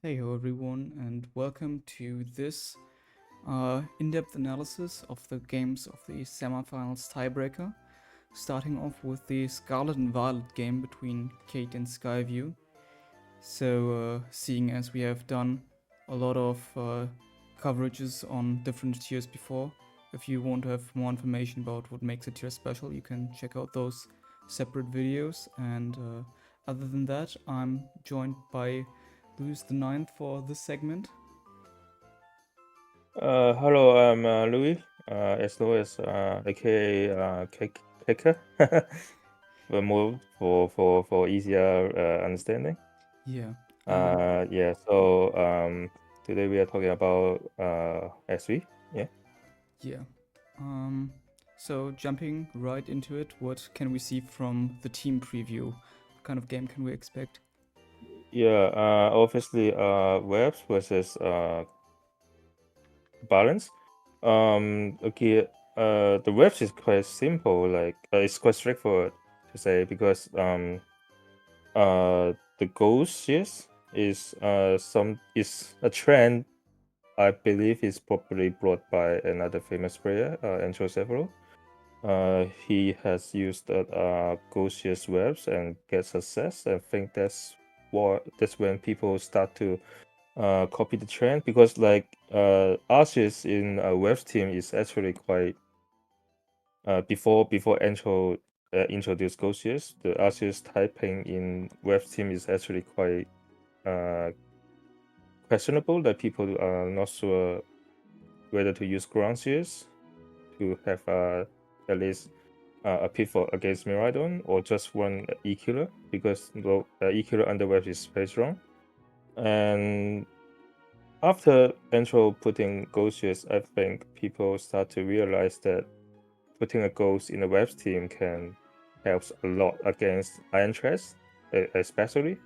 Hey ho everyone, and welcome to this in-depth analysis of the games of the semifinals tiebreaker, starting off with the Scarlet and Violet game between Kate and Skieview. So, seeing as we have done a lot of coverages on different tiers before, if you want to have more information about what makes a tier special, you can check out those separate videos. And other than that, I'm joined by Louis the Ninth for this segment. Hello, I'm Louis, as Louis, aka Cake Caker, but more for easier understanding. Yeah. And Yeah. So today we are talking about SV. Yeah. yeah. Um, so jumping right into it, what can we see from the team preview? What kind of game can we expect? Yeah. Obviously, webs versus balance. Okay. The webs is quite simple. Like it's quite straightforward to say because the ghost, yes, is a trend I believe is probably brought by another famous player, Andrew Severo. He has used ghost webs and get success. I think that's when people start to copy the trend because like Arceus in webs team is actually quite before Andrew introduced Ghostius, the Arceus typing in webs team is actually quite questionable, that people are not sure whether to use ground series to have at least a pitfall against Miraidon or just one E-Killer, because E-Killer underweb is very strong. And after Entro putting Ghostius, I think people start to realize that putting a Ghost in a webs team can helps a lot against Iron Tress, especially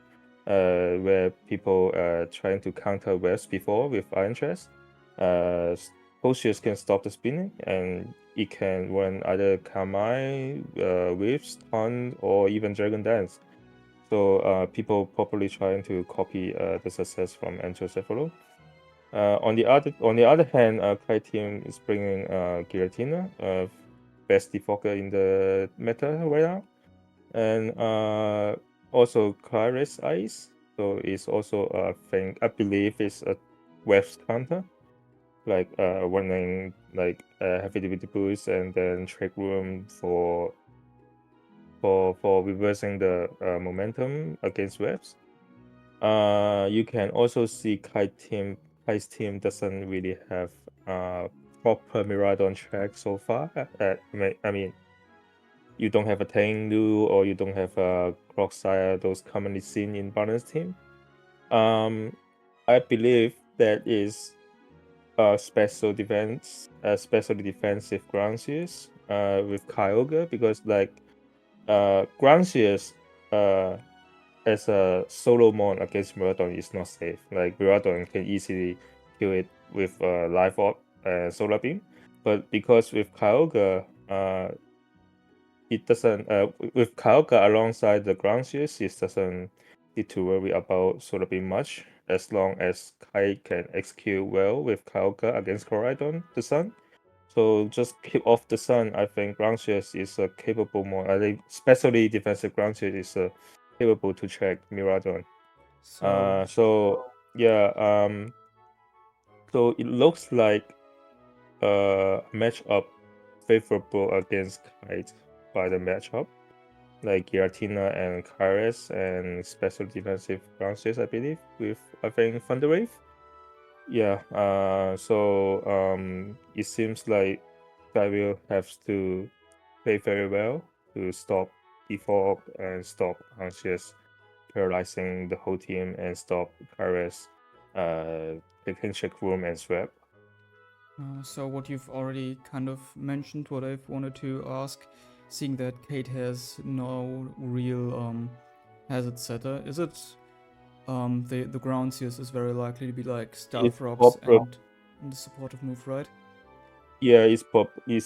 where people trying to counter webs before with Iron Chest. Potions can stop the spinning, and it can run either Kamai, Whips, Ton, or even Dragon Dance. So people probably trying to copy the success from Antrocephalo. On the other hand, Kai team is bringing Giratina, best defaulter in the meta right now, and also Claris Ice. So it's also a thing. I believe it's a webs counter, like running like heavy duty boost and then trick room for reversing the momentum against webs. You can also see Kai's team doesn't really have proper Miraidon track so far. I mean, you don't have a Tengu or you don't have a Crocsire, those commonly seen in Balance team. I believe that is a special defense, especially defensive ground series with Kyogre, because like ground series as a solo mon against Miraidon is not safe. Like Miraidon can easily kill it with Life Orb and Solar Beam, but because with Kyogre, it doesn't with Kyogre alongside the ground series, it doesn't need to worry about Solar Beam much, as long as Kai can execute well with Kyogre against Koraidon, the Sun. So just keep off the Sun. I think ground series is a capable mon. I think especially defensive ground series is capable to check Miraidon. So, So yeah, so it looks like matchup favorable against Kite by the matchup, like Giratina and Kairos and special defensive bounces, I believe, with I think Thunderwave. Yeah, so it seems like I will have to play very well to stop default and stop Anxious paralyzing the whole team and stop Kairos taking check room and swap. so what you've already kind of mentioned, what I've wanted to ask, seeing that Kate has no real hazard setter, is it the ground series is very likely to be like It's Stealth Rocks proper. and the supportive move, right? Yeah, it's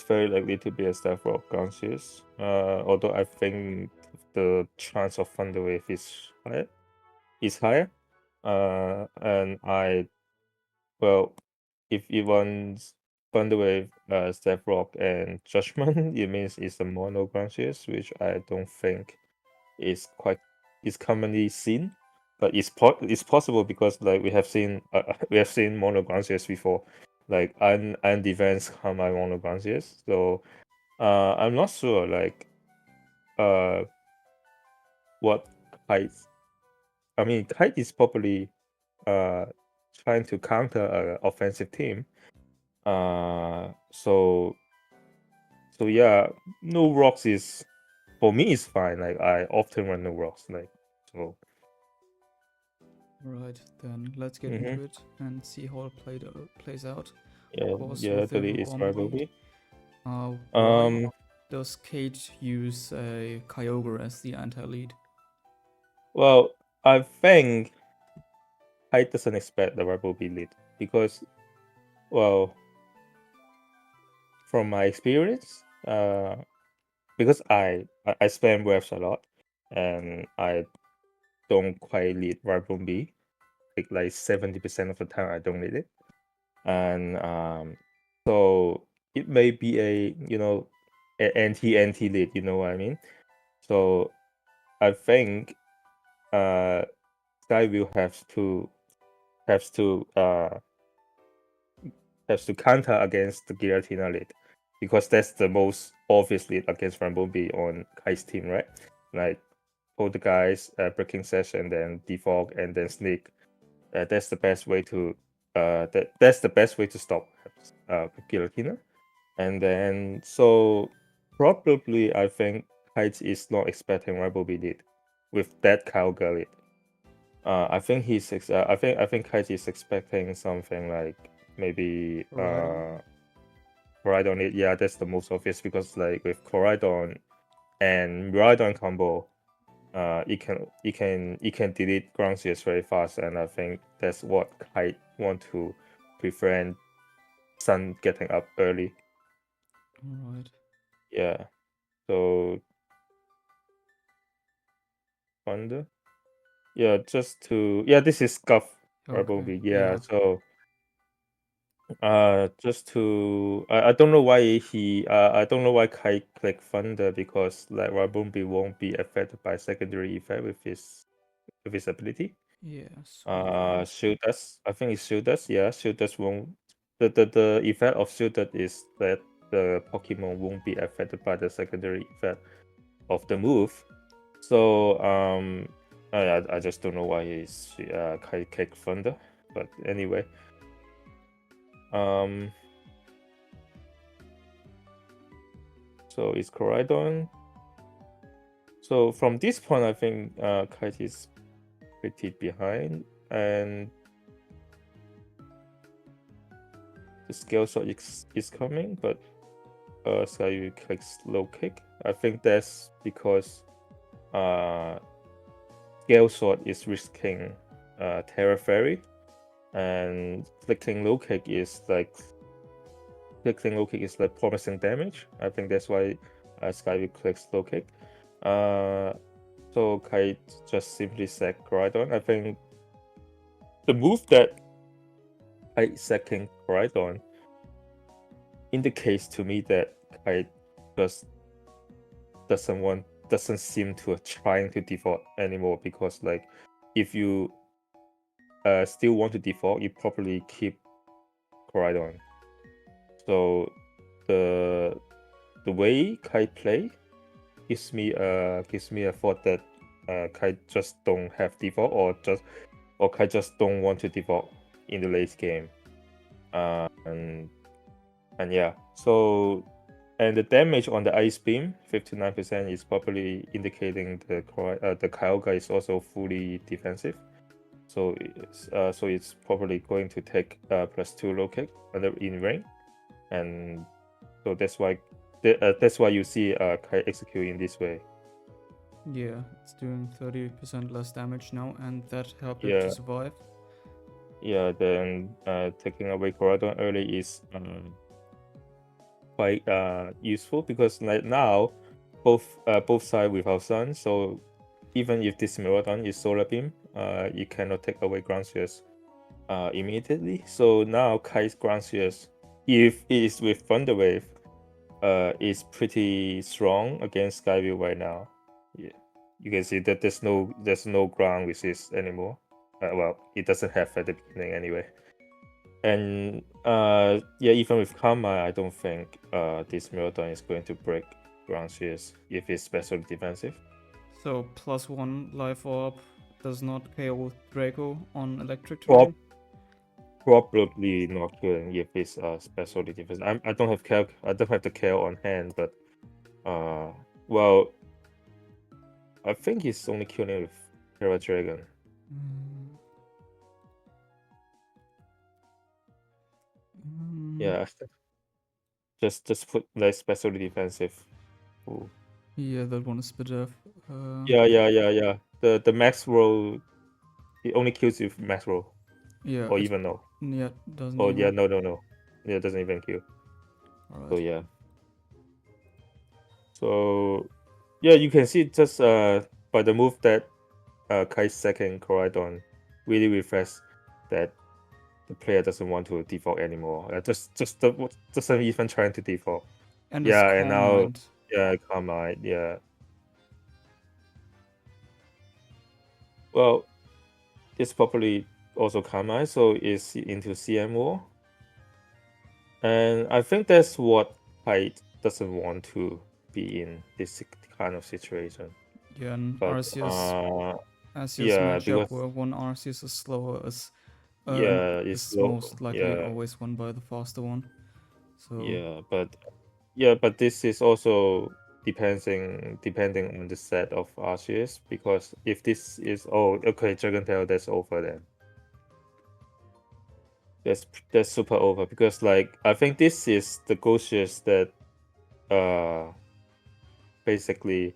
very likely to be a Stealth Rock conscious. Although I think the chance of Thunderwave is higher. And if it runs Thunderwave, Step Rock, and Judgment, it means it's a mono Grancious, which I don't think is commonly seen. But it's possible because like we have seen mono Grancious before, like Iron Defense combine mono Grancious. So I'm not sure like what Kite. I mean, Kite is probably trying to counter an offensive team. So yeah, no rocks is for me is fine. Like I often run no rocks. Like so. Right, then let's get Mm-hmm. into it and see how it plays out. Yeah, Of course, yeah, with the totally. It's one lead. rivalry. Why does Kate use a Kyogre as the anti-lead? Well, I think Kite doesn't expect the rivalry lead because, well, from my experience, because I spam waves a lot, and I don't quite lead rival B. Like 70% of the time, I don't lead it, and so it may be a anti lead. You know what I mean? So I think Skyview has to counter against the Giratina lead because that's the most obvious lead against Rambobi on Kai's team, right? Like hold the guys, breaking session, and then defog and then sneak. That's the best way to that's the best way to stop Giratina. And then so probably I think Kite is not expecting Rambobi lead with that Calgary lead. I think I think Kite is expecting something like maybe Koraidon. Yeah, that's the most obvious because like with Koraidon and Miraidon combo, it can delete Grancious very fast, and I think that's what Kite want to prevent Sun getting up early. Alright. Yeah. So Thunder. Yeah, this is Scuff Okay. Yeah, so just to I don't know why I don't know why Kai clicked Thunder because like Rabumbi won't be affected by secondary effect with his ability. Yeah, so Shield Dust. I think it's Shield Dust. Yeah, Shield Dust won't the effect of Shield Dust is that the Pokemon won't be affected by the secondary effect of the move. So I just don't know why he's Kai clicked Thunder. But anyway. So it's Koraidon. So from this point, I think Kite is pretty behind, and the scale shot is coming, but Sky clicks low kick. I think that's because scale shot is risking Terra Fairy, and clicking low kick is like promising damage. I think that's why Sky clicks low kick. So Kite just simply sack Koraidon. I think the move that Kite sacking Koraidon indicates to me that Kite just doesn't seem to trying to default anymore because like if you still want to default, you probably keep Koraidon. So the way Kite play gives me a thought that Kite just don't have default or Kite just don't want to default in the late game. And yeah, so and the damage on the ice beam 59% is probably indicating the Kyogre is also fully defensive. So it's probably going to take +2 low kick in range, and so that's why you see Kai execute in this way. yeah, it's doing 30% less damage now, and that helped it Yeah. to survive. Yeah, then taking away Koraidon early is quite useful because like now both sides without Sun, so even if this Miraidon is Solar Beam, you cannot take away Ground Shears immediately. So now Kite's Ground Shears, if it is with Thunder Wave, is pretty strong against Skieview right now. Yeah. You can see that there's no ground resist anymore. Well, it doesn't have at the beginning anyway. And yeah, even with Karma, I don't think this Miraidon is going to break ground shears if it's specially defensive. So +1 life orb does not KO Draco on electric terrain. Probably not killing if it's specially defensive. I don't have the KO on hand, but well, I think he's only killing with Terra Dragon. Yeah, just put like specially defensive. Ooh. Yeah, that one is better. Yeah. The max roll, it only kills with max roll. Yeah. Or even no. Yeah, doesn't. Oh even. yeah, no. Yeah, it doesn't even kill. Alright. So yeah. So yeah, you can see just by the move that Kai's second Koraidon really reflects that the player doesn't want to default anymore. Just doesn't even trying to default. And yeah, it's and now Mind. yeah, Calm Mind, yeah. Well, it's probably also Calm Mind, so it's into CM War. And I think that's what Kite doesn't want to be in this kind of situation. Yeah, and But Arceus yeah, matchup because where one Arceus is slower is it's slow. most likely Yeah, always won by the faster one. So but this is also depending on the set of Arceus, because if this is Dragon Tail, that's over then. That's super over, because like I think this is the Ghostius that basically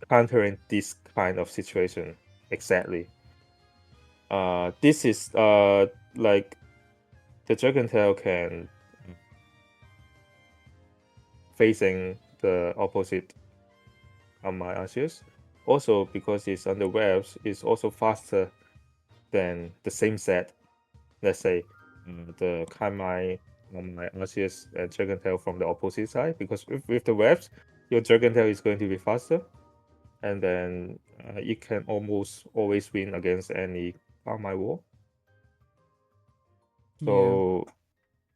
countering this kind of situation exactly. This is like the Dragon Tail can facing the opposite on my Arceus. Also, because it's on the webs, it's also faster than the same set. Let's say the Kamai on my Arceus and Dragon Tail from the opposite side, because with the webs, your Dragon Tail is going to be faster, and then it can almost always win against any Kamai wall. So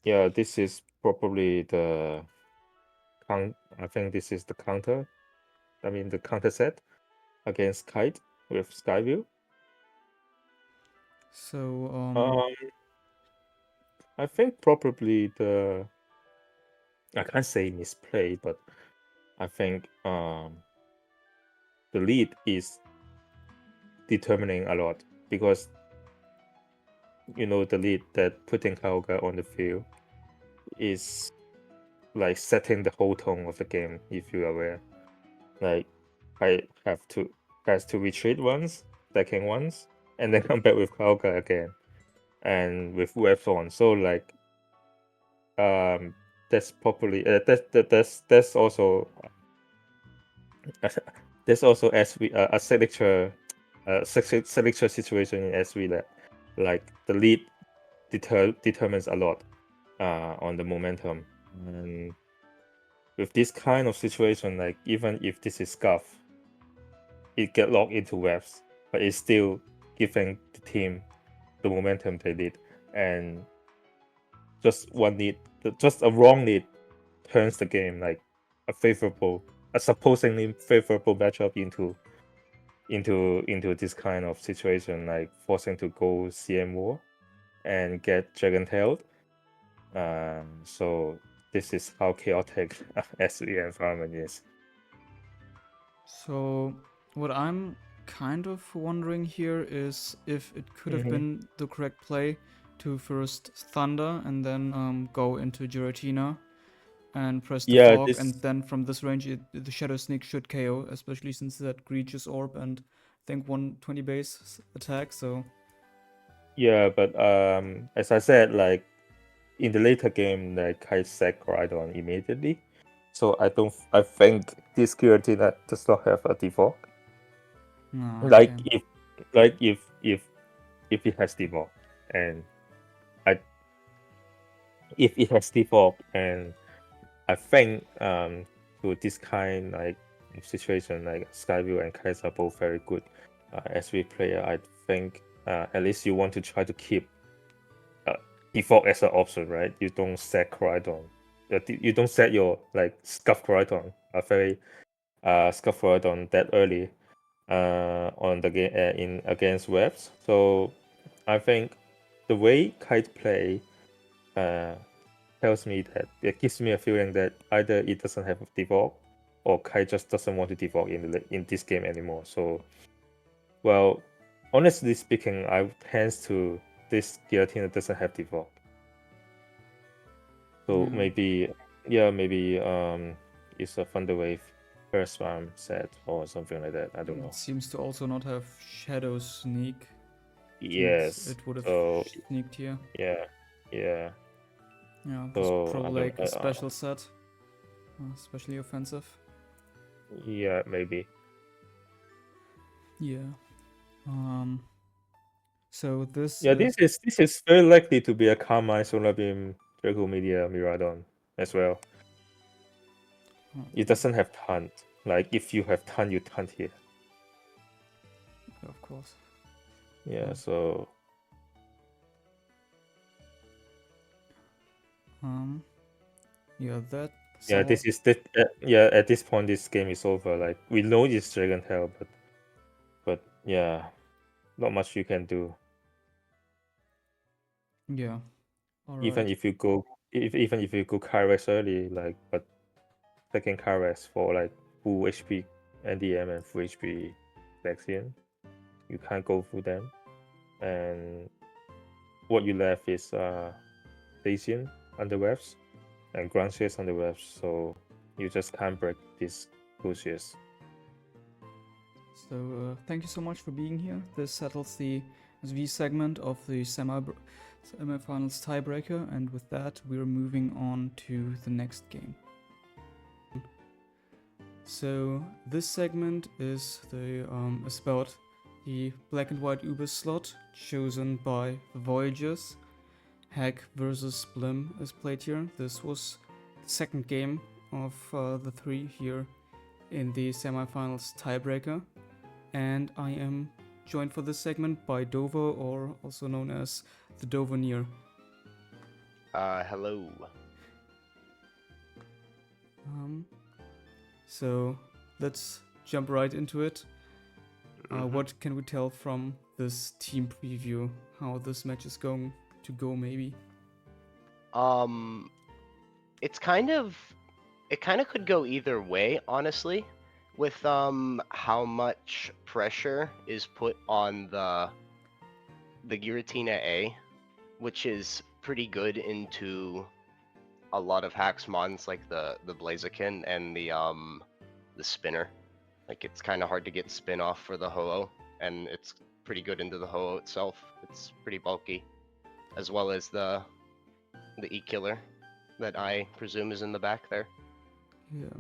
yeah, this is probably the I think this is the counter. I mean the counter set against Kite with Skieview. So I think probably I can't say misplay, but I think the lead is determining a lot, because the lead that putting Kaoga on the field is like setting the whole tone of the game, if you're aware. Like I has to retreat once, stacking once, and then come back with Kaoga again, and with webs on. So like that's probably that's also there's also a signature situation in SV that like the lead determines a lot on the momentum. And with this kind of situation, like even if this is scuff, it get locked into webs, but it's still giving the team the momentum they need. And just a wrong lead turns the game, like a supposedly favorable matchup into this kind of situation, like forcing to go CM War and get Dragon Tailed. So this is how chaotic SE environment is. So what I'm kind of wondering here is if it could have been the correct play to first Thunder and then go into Giratina and press the fog, and then from this range the Shadow Sneak should KO, especially since that Egregious Orb and I think 120 base attack. So yeah, but as I said, like in the later game, like I sack Koraidon immediately, So I think this Giratina does not have a default. Ah, Like okay. if it has default, and I if it has default, and I think to this kind like situation, like Skieview and Kais are both very good SV player. I think at least you want to try to keep default as an option, right? You don't set Koraidon. You don't set your like scuff Koraidon a very scuff Koraidon that early on the game in against webs. So I think the way Kite play tells me that it gives me a feeling that either it doesn't have a default or Kite just doesn't want to default in this game anymore. So well, honestly speaking, I tends to this guillotine doesn't have default. So Yeah. maybe it's a Thunderwave first one set or something like that. I don't know. It seems to also not have Shadow Sneak. Think Yes. it would have So sneaked here. yeah. Yeah, this So I probably don't. like a special set, especially offensive. Yeah, maybe. Yeah. So this Yeah, is this is very likely to be a Carmine Solar Beam Draco Media Miradon as well. It doesn't have taunt. Like if you have taunt, you taunt here. of course. Yeah. Oh. So Yeah, that. yeah, this is that. Yeah, at this point, this game is over. Like we know it's Dragon Tail, but yeah, not much you can do. Yeah. All right. Even if you go, even if you go Kyrex early, like but taking Kyrex for like full HP NDM and full HP Lexian, you can't go through them, and what you left is Dacian underwebs and Grunches underwebs, so you just can't break these bushes. So thank you so much for being here. This settles the SV segment of the semifinals tiebreaker, and with that, we're moving on to the next game. So this segment is about the black and white Ubers slot chosen by the Voyagers. Hack versus Blim is played here. This was the second game of the three here in the semifinals tiebreaker. And I am joined for this segment by Dova, or also known as the Dovahneer. Hello. So let's jump right into it. What can we tell from this team preview? How this match is going to go, maybe? It kind of could go either way, honestly, with how much pressure is put on the Giratina A, which is pretty good into a lot of hacks mons like the Blaziken and the spinner. Like it's kind of hard to get spin off for the Ho-Oh, and it's pretty good into the Ho-Oh itself. It's pretty bulky, as well as the E-Killer that I presume is in the back there. Yeah.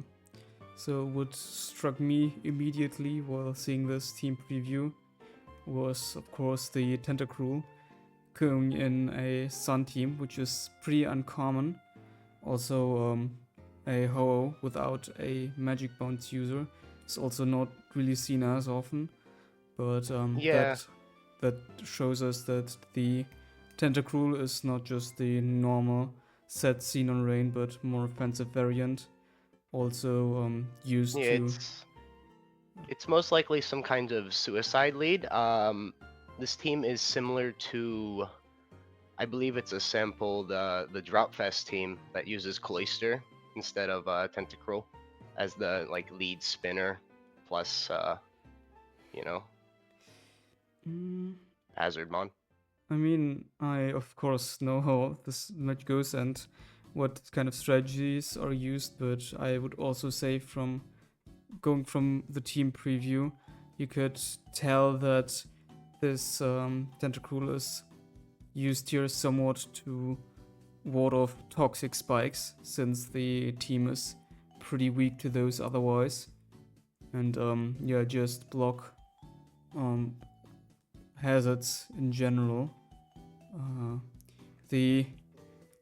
So what struck me immediately while seeing this team preview was, of course, the Tentacruel going in a Sun team, which is pretty uncommon. Also, a Ho-Oh without a Magic Bounce user is also not really seen as often. But Yeah. that shows us that the Tentacruel is not just the normal set seen on Rain, but more offensive variant. Also used to. It's most likely some kind of suicide lead. This team is similar to, I believe it's a sample, the Dropfest team that uses Cloister instead of Tentacruel as the like lead spinner plus Hazardmon. I mean, I of course know how this match goes and what kind of strategies are used, but I would also say from going from the team preview, you could tell that this Tentacruel is used here somewhat to ward off toxic spikes, since the team is pretty weak to those otherwise. And yeah, just block hazards in general. The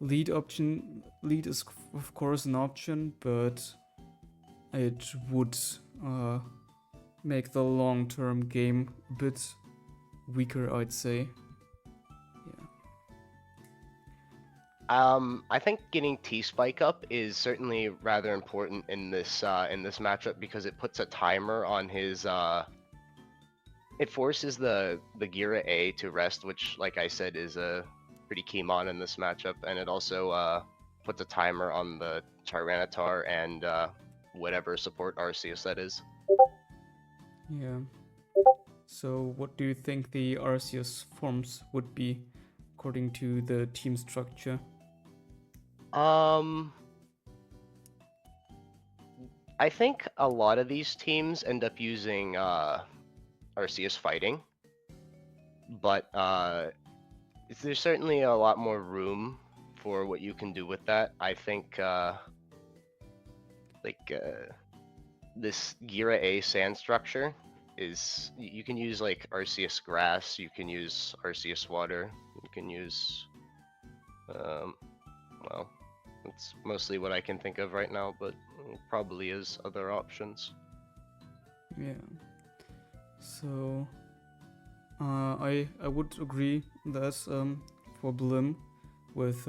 lead is of course an option, but it would make the long-term game a bit weaker, I'd say. I think getting T-Spike up is certainly rather important in this matchup because it puts a timer on his it forces the Gira A to rest, which, like I said, is a pretty key mon in this matchup, and it also puts a timer on the Tyranitar and whatever support Arceus that is. Yeah. So what do you think the Arceus forms would be according to the team structure? I think a lot of these teams end up using Arceus fighting, but there's certainly a lot more room for what you can do with that. I think this Gira A sand structure is you can use like Arceus grass, you can use Arceus water, you can use well, that's mostly what I can think of right now, but probably is other options. Yeah. So I would agree that for Blim with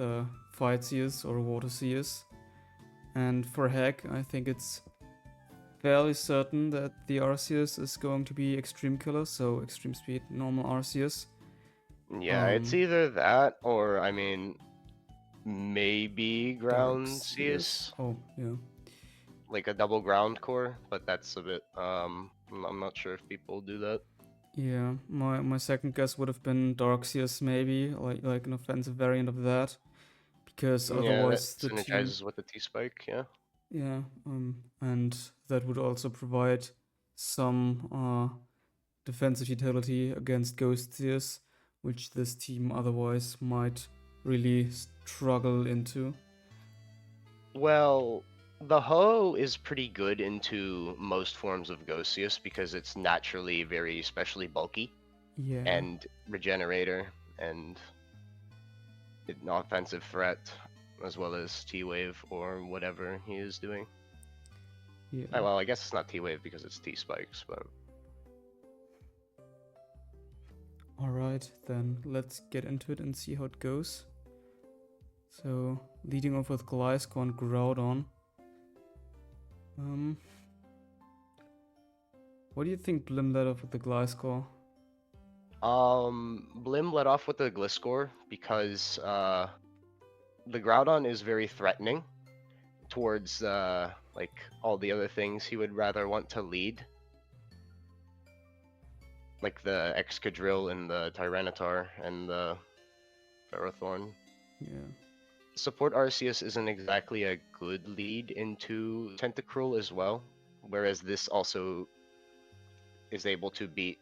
Fight CS or Water CS, and for Hack I think it's fairly certain that the Arceus is going to be Extreme Killer, so Extreme Speed, normal Arceus. Yeah, it's either that or, I mean, maybe Ground CS. Oh, yeah. Like a double ground core, but that's a bit, I'm not sure if people do that. Yeah, my second guess would have been Dark CS maybe, like an offensive variant of that. Because otherwise that synergizes with the T-Spike, yeah. Yeah, and that would also provide some defensive utility against Ghost Tears, which this team otherwise might really struggle into. Well, the Ho is pretty good into most forms of Ghostius because it's naturally very especially bulky. Yeah. And Regenerator and an offensive threat, as well as T-Wave or whatever he is doing. Yeah. Well, I guess it's not T-Wave because it's T-Spikes, but... Alright, then let's get into it and see how it goes. So, leading off with Gliscor and Groudon. What do you think Blim led off with the Gliscor? Blim led off with the Gliscor because the Groudon is very threatening towards like all the other things he would rather want to lead, like the Excadrill and the Tyranitar and the Ferrothorn. Yeah. Support Arceus isn't exactly a good lead into Tentacruel as well, whereas this also is able to beat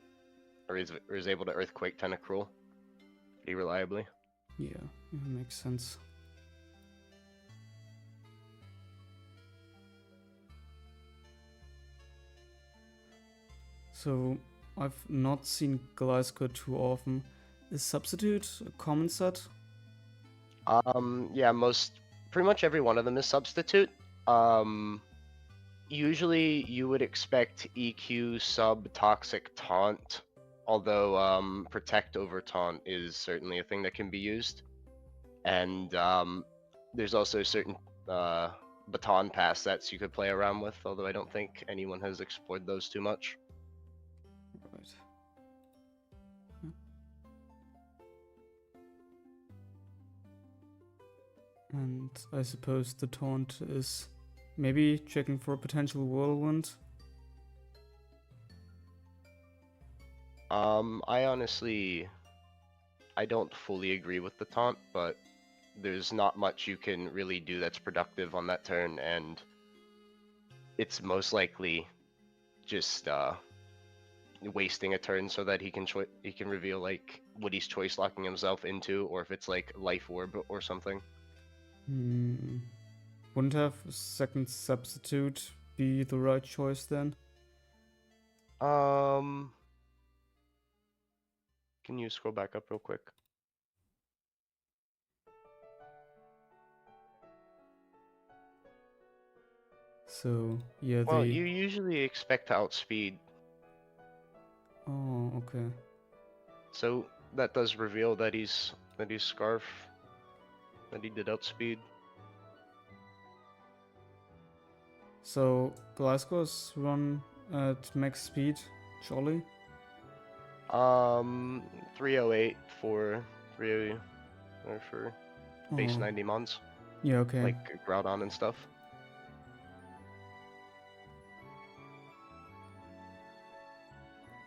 or is able to Earthquake Tentacruel pretty reliably. Yeah, makes sense. So, I've not seen Gliscor too often. Is Substitute a common set? Yeah, pretty much every one of them is Substitute. Usually you would expect EQ, Sub, Toxic, Taunt, although Protect over Taunt is certainly a thing that can be used. And there's also certain Baton Pass sets you could play around with, although I don't think anyone has explored those too much. Right. And I suppose the taunt is maybe checking for a potential whirlwind. I don't fully agree with the taunt, but there's not much you can really do that's productive on that turn, and it's most likely just wasting a turn so that he can reveal like what he's choice locking himself into, or if it's like Life Orb or something. wouldn't have a second substitute be the right choice then? Can you scroll back up real quick? So yeah, Well, you usually expect to outspeed, Oh, okay. so that does reveal that he's Scarf, that he did outspeed. So Glasgow's run at max speed, surely? 308 for 3 or for base Oh, 90 mons, yeah, okay. like Groudon and stuff.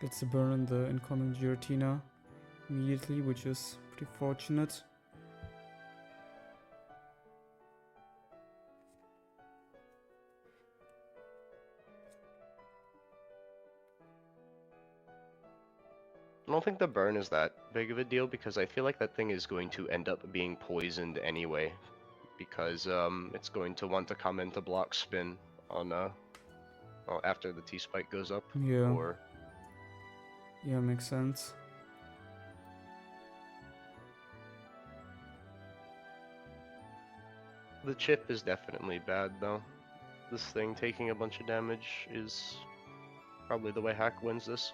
Gets the burn on the incoming Giratina immediately, which is pretty fortunate. I don't think the burn is that big of a deal because I feel like that thing is going to end up being poisoned anyway, because it's going to want to come into block spin on well, after the T-spike goes up. Yeah. Or Yeah, makes sense. the chip is definitely bad though. This thing taking a bunch of damage is probably the way Hack wins this.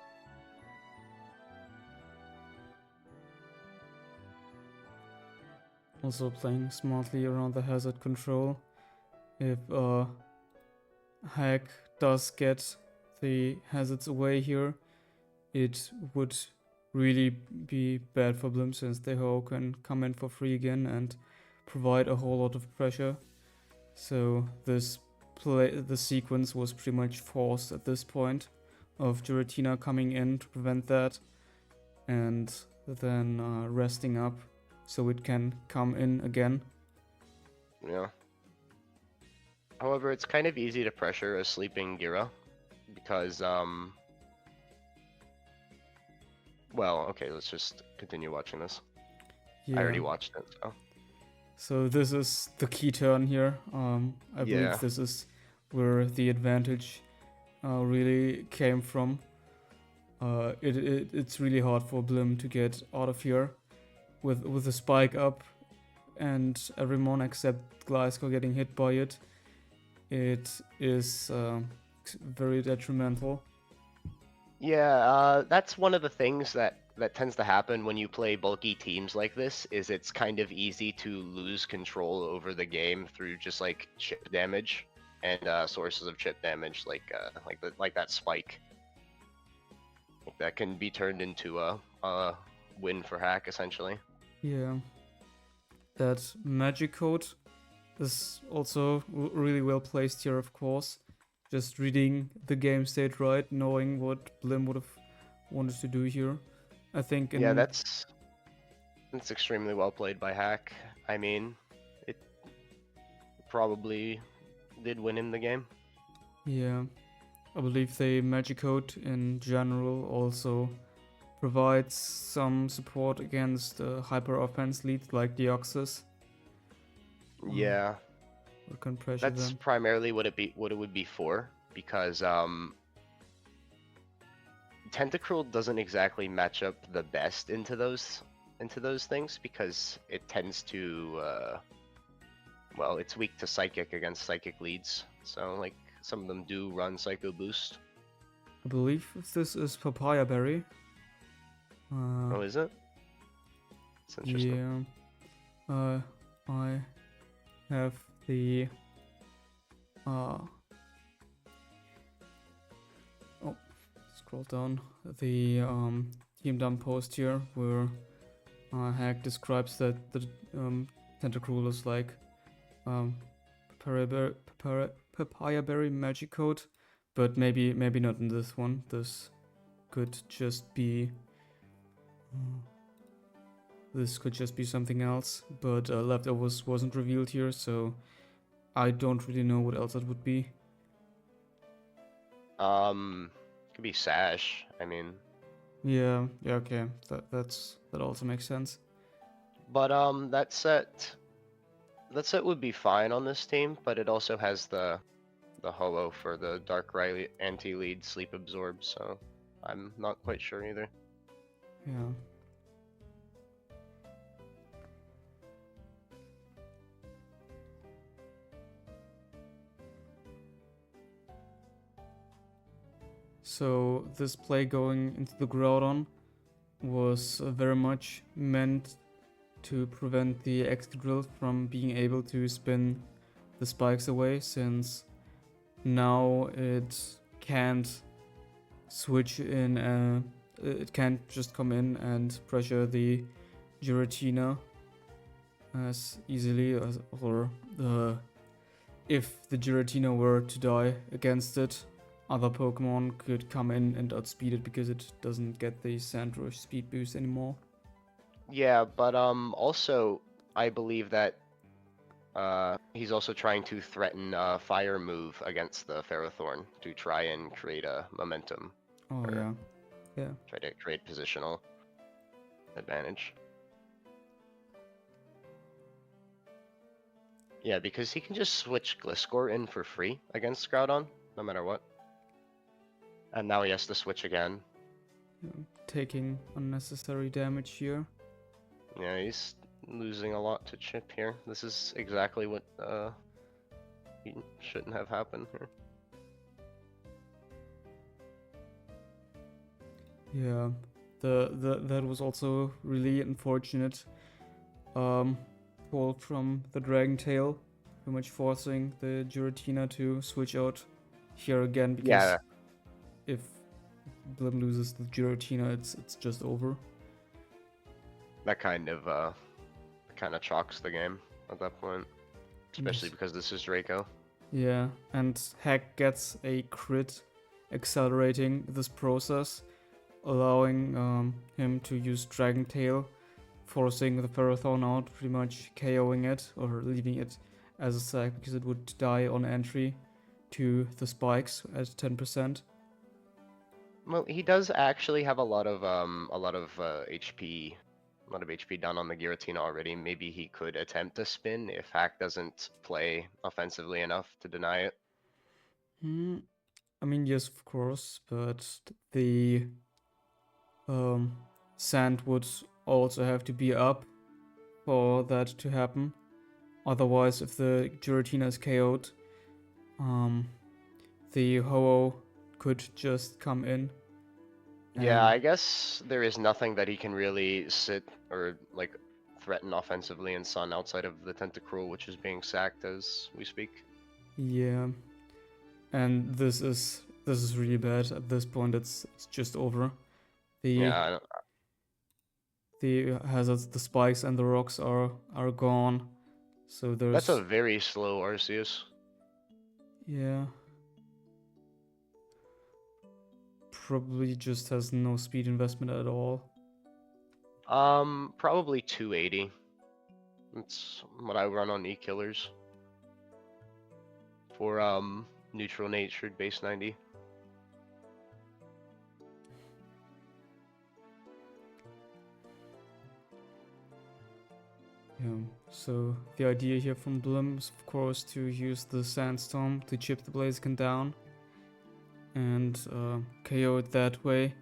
Also playing smartly around the hazard control. If Hack does get the hazards away here, it would really be bad for Blim since the Ho can come in for free again and provide a whole lot of pressure. So the sequence was pretty much forced at this point of Giratina coming in to prevent that and then resting up so it can come in again. Yeah. However, it's kind of easy to pressure a sleeping Gira because well, okay, let's just continue watching this. Yeah. I already watched it, so. So this is the key turn here. I Yeah. believe this is where the advantage really came from. It's really hard for Blim to get out of here with the spike up and everyone except Glasgow getting hit by it. It is very detrimental. Yeah, that's one of the things that tends to happen when you play bulky teams like this, is it's kind of easy to lose control over the game through just like chip damage and sources of chip damage like that spike. That can be turned into a win for Hack essentially. Yeah. That magic code is also really well placed here, of course. Just reading the game state right, knowing what Blim would have wanted to do here. I think Yeah, that's extremely well played by Hack. I mean, it probably did win him the game. Yeah. I believe the magic code in general also provides some support against hyper offense leads like Deoxys. Yeah. Or can pressure That's them. primarily what it would be for, because Tentacruel doesn't exactly match up the best into those things because it tends to well, it's weak to Psychic against Psychic leads. So like some of them do run Psycho Boost. I believe this is Papaya Berry. Oh, is it? It's interesting. Yeah. I have the scroll down the team dump post here where Hack describes that the Tentacruel is like Papaya Berry magic code, but maybe not in this one. This could just be something else, but leftovers wasn't revealed here, so I don't really know what else it would be. Could be Sash. I mean. Yeah, okay. That also makes sense. But that set That set would be fine on this team, but it also has the Ho-Oh for the Dark Right anti-lead sleep absorb, so I'm not quite sure either. Yeah. So this play going into the Groudon was very much meant to prevent the Excadrill from being able to spin the spikes away, since now it can't switch in, it can't just come in and pressure the Giratina as easily as, or if the Giratina were to die against it, other Pokemon could come in and outspeed it because it doesn't get the Sand Rush speed boost anymore. Yeah, but also I believe that he's also trying to threaten a fire move against the Ferrothorn to try and create a momentum. Oh Or- yeah, yeah. Try to create positional advantage. Yeah, because he can just switch Gliscor in for free against Groudon, no matter what. And now he has to switch again. Taking unnecessary damage here. Yeah, he's losing a lot to Chip here. This is exactly what he shouldn't have happened here. Yeah, that was also really unfortunate. Pull from the Dragon Tail, pretty much forcing the Giratina to switch out here again, because Yeah. if Blim loses the Giratina, it's just over. That kind of chalks the game at that point, especially because this is Draco. Yeah, and Hack gets a crit, accelerating this process, allowing him to use Dragon Tail, forcing the Ferrothorn out, pretty much KOing it, or leaving it as a sack because it would die on entry to the spikes at 10%. Well, he does actually have a lot of HP, a lot of HP done on the Giratina already. Maybe he could attempt a spin if Hack doesn't play offensively enough to deny it. I mean, yes, of course, but the sand would also have to be up for that to happen. Otherwise, if the Giratina is KO'd, the Ho-Oh could just come in. Yeah, and- I guess there is nothing that he can really sit or like threaten offensively in Sun outside of the Tentacruel, which is being sacked as we speak. Yeah, and this is really bad. At this point, it's just over. The Yeah, the hazards, the spikes, and the rocks are gone. So there's that's a very slow Arceus. yeah. Probably just has no speed investment at all. Probably 280. That's what I run on E-Killers. For neutral natured base 90. Yeah, so the idea here from Blim is of course to use the Sandstorm to chip the Blaziken down and KO it that way.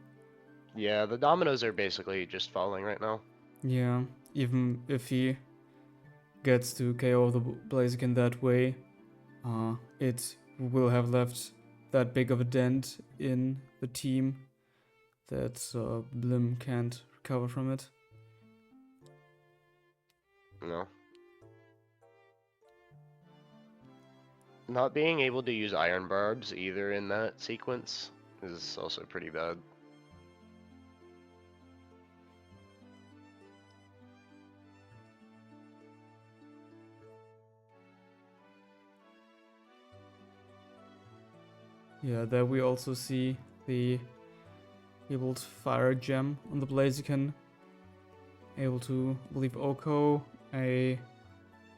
Yeah, the dominoes are basically just falling right now. Yeah, even if he gets to KO the Blaziken that way, it will have left that big of a dent in the team that Blim can't recover from it. No. Not being able to use Iron Barbs either in that sequence is also pretty bad. Yeah, there we also see the able to fire gem on the Blaziken. Able to, I believe, Oko, a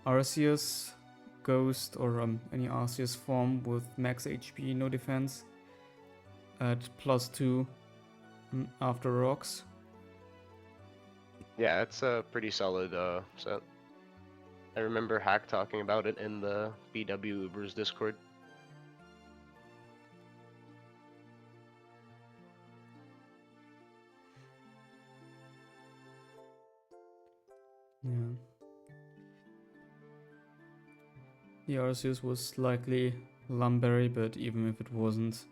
Arceus, Ghost, or any Arceus form with max HP, no defense, at +2 after rocks. Yeah, it's a pretty solid set. I remember Hack talking about it in the BW Ubers Discord. Yeah. The Arceus was likely Lumberry, but even if it wasn't,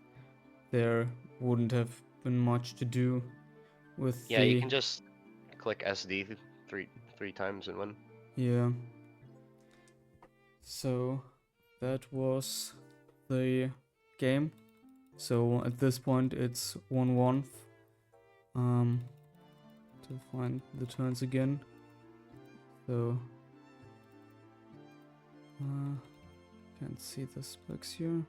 there wouldn't have been much to do with Yeah, the... you can just click SD three times and win. Yeah. So that was the game. So at this point it's 1-1. To find the turns again. So can't see the specs here.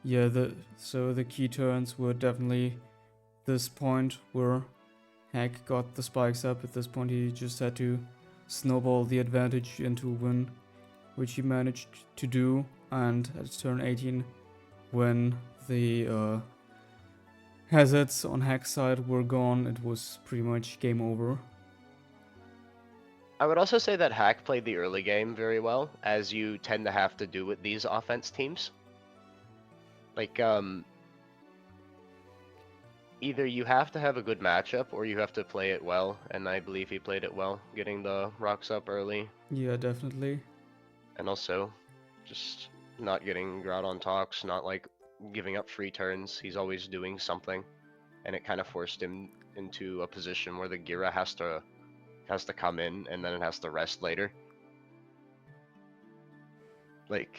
Yeah, the key turns were definitely this point where Hack got the spikes up. At this point he just had to snowball the advantage into a win, which he managed to do. And at turn 18, when the hazards on Hack's side were gone, it was pretty much game over. I would also say that Hack played the early game very well, as you tend to have to do with these offense teams. Like, either you have to have a good matchup or you have to play it well, and I believe he played it well, getting the rocks up early, Yeah, definitely. and also just not getting Groudon talks, not like giving up free turns. He's always doing something, and it kind of forced him into a position where the Gira has to come in and then it has to rest later. Like,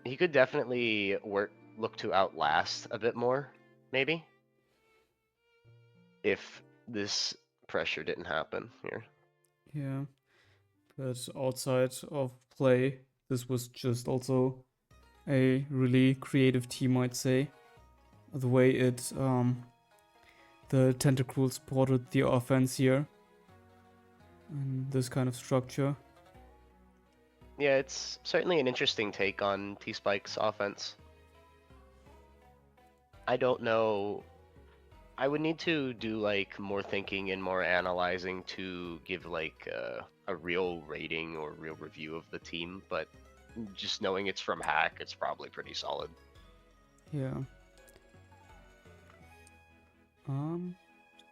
he could definitely look to outlast a bit more, maybe, if this pressure didn't happen here. Yeah, but outside of play, this was just also a really creative team, I'd say. The way the Tentacruel supported the offense here, and this kind of structure. Yeah, it's certainly an interesting take on T-Spike's offense. I don't know. I would need to do like more thinking and more analyzing to give like a real rating or real review of the team, but just knowing it's from Hack, it's probably pretty solid. Yeah.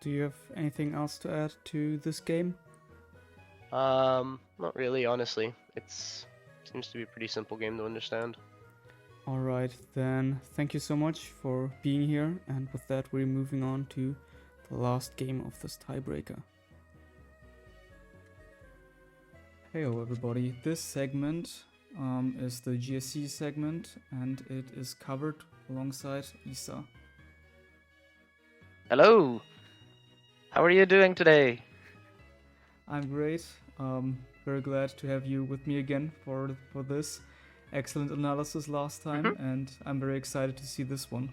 Do you have anything else to add to this game? Not really, honestly. Seems to be a pretty simple game to understand. Alright, then thank you so much for being here, and with that we're moving on to the last game of this tiebreaker. Heyo everybody, this segment is the GSC segment, and it is covered alongside Isa. Hello. How are you doing today? I'm great. Very glad to have you with me again for this excellent analysis last time, and I'm very excited to see this one.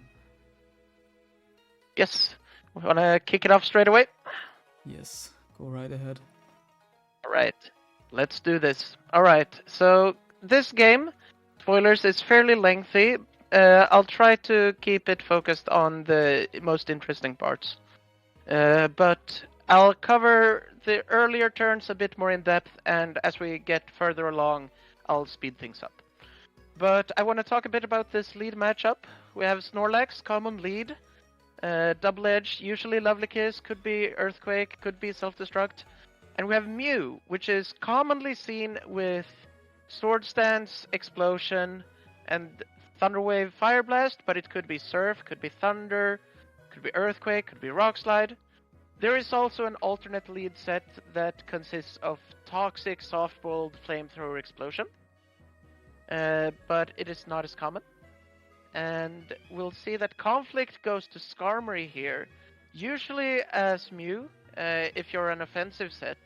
Yes. Wanna kick it off straight away? Yes, go right ahead. Alright. Let's do this. Alright, so this game, spoilers, is fairly lengthy. I'll try to keep it focused on the most interesting parts. But I'll cover the earlier turns a bit more in depth, and as we get further along, I'll speed things up. But I want to talk a bit about this lead matchup. We have Snorlax, common lead. Double Edge, usually Lovely Kiss, could be Earthquake, could be Self-Destruct. And we have Mew, which is commonly seen with Sword Stance, Explosion, and Thunderwave, Fire Blast, but it could be Surf, could be Thunder, could be Earthquake, could be Rock Slide. There is also an alternate lead set that consists of Toxic, Soft-Boiled, Flamethrower, Explosion. But it is not as common. And we'll see that Conflict goes to Skarmory here. Usually as Mew, if you're an offensive set,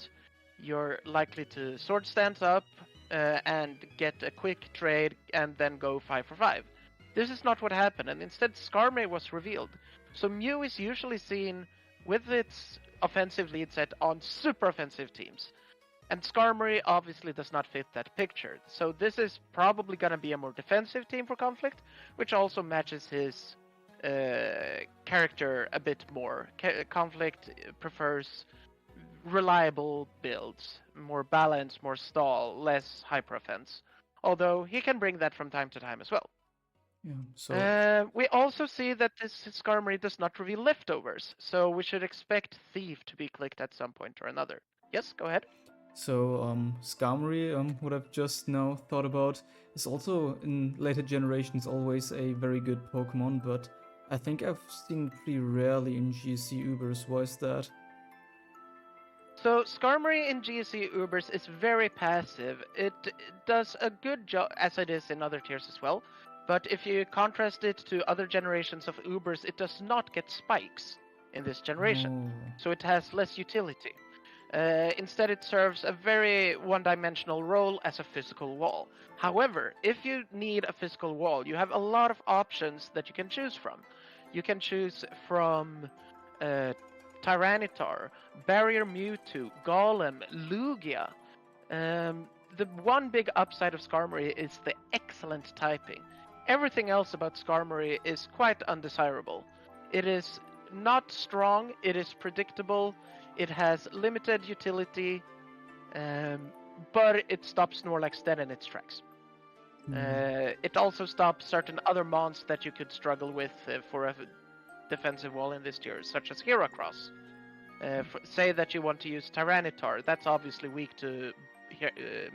you're likely to Sword Stance up and get a quick trade and then go 5 for 5. This is not what happened, and instead Skarmory was revealed. So Mew is usually seen with its offensive lead set on super offensive teams. And Skarmory obviously does not fit that picture. So this is probably going to be a more defensive team for Conflict, which also matches his character a bit more. Conflict prefers reliable builds, more balance, more stall, less hyper offense. Although he can bring that from time to time as well. Yeah. So We also see that this Skarmory does not reveal leftovers, so we should expect Thief to be clicked at some point or another. Yes, go ahead. Skarmory, what I've just now thought about, is also in later generations always a very good Pokemon, but I think I've seen it pretty rarely in GSC Ubers. Why is that? So Skarmory in GSC Ubers is very passive. It does a good job, as it is in other tiers as well. But if you contrast it to other generations of Ubers, it does not get spikes in this generation. Oh. So it has less utility. Instead, it serves a very one-dimensional role as a physical wall. However, if you need a physical wall, you have a lot of options that you can choose from. You can choose from Tyranitar, Barrier Mewtwo, Golem, Lugia. The one big upside of Skarmory is the excellent typing. Everything else about Skarmory is quite undesirable. It is not strong, it is predictable, it has limited utility, but it stops Snorlax dead in its tracks. It also stops certain other mons that you could struggle with for a defensive wall in this tier, such as Heracross. Say that you want to use Tyranitar, that's obviously weak to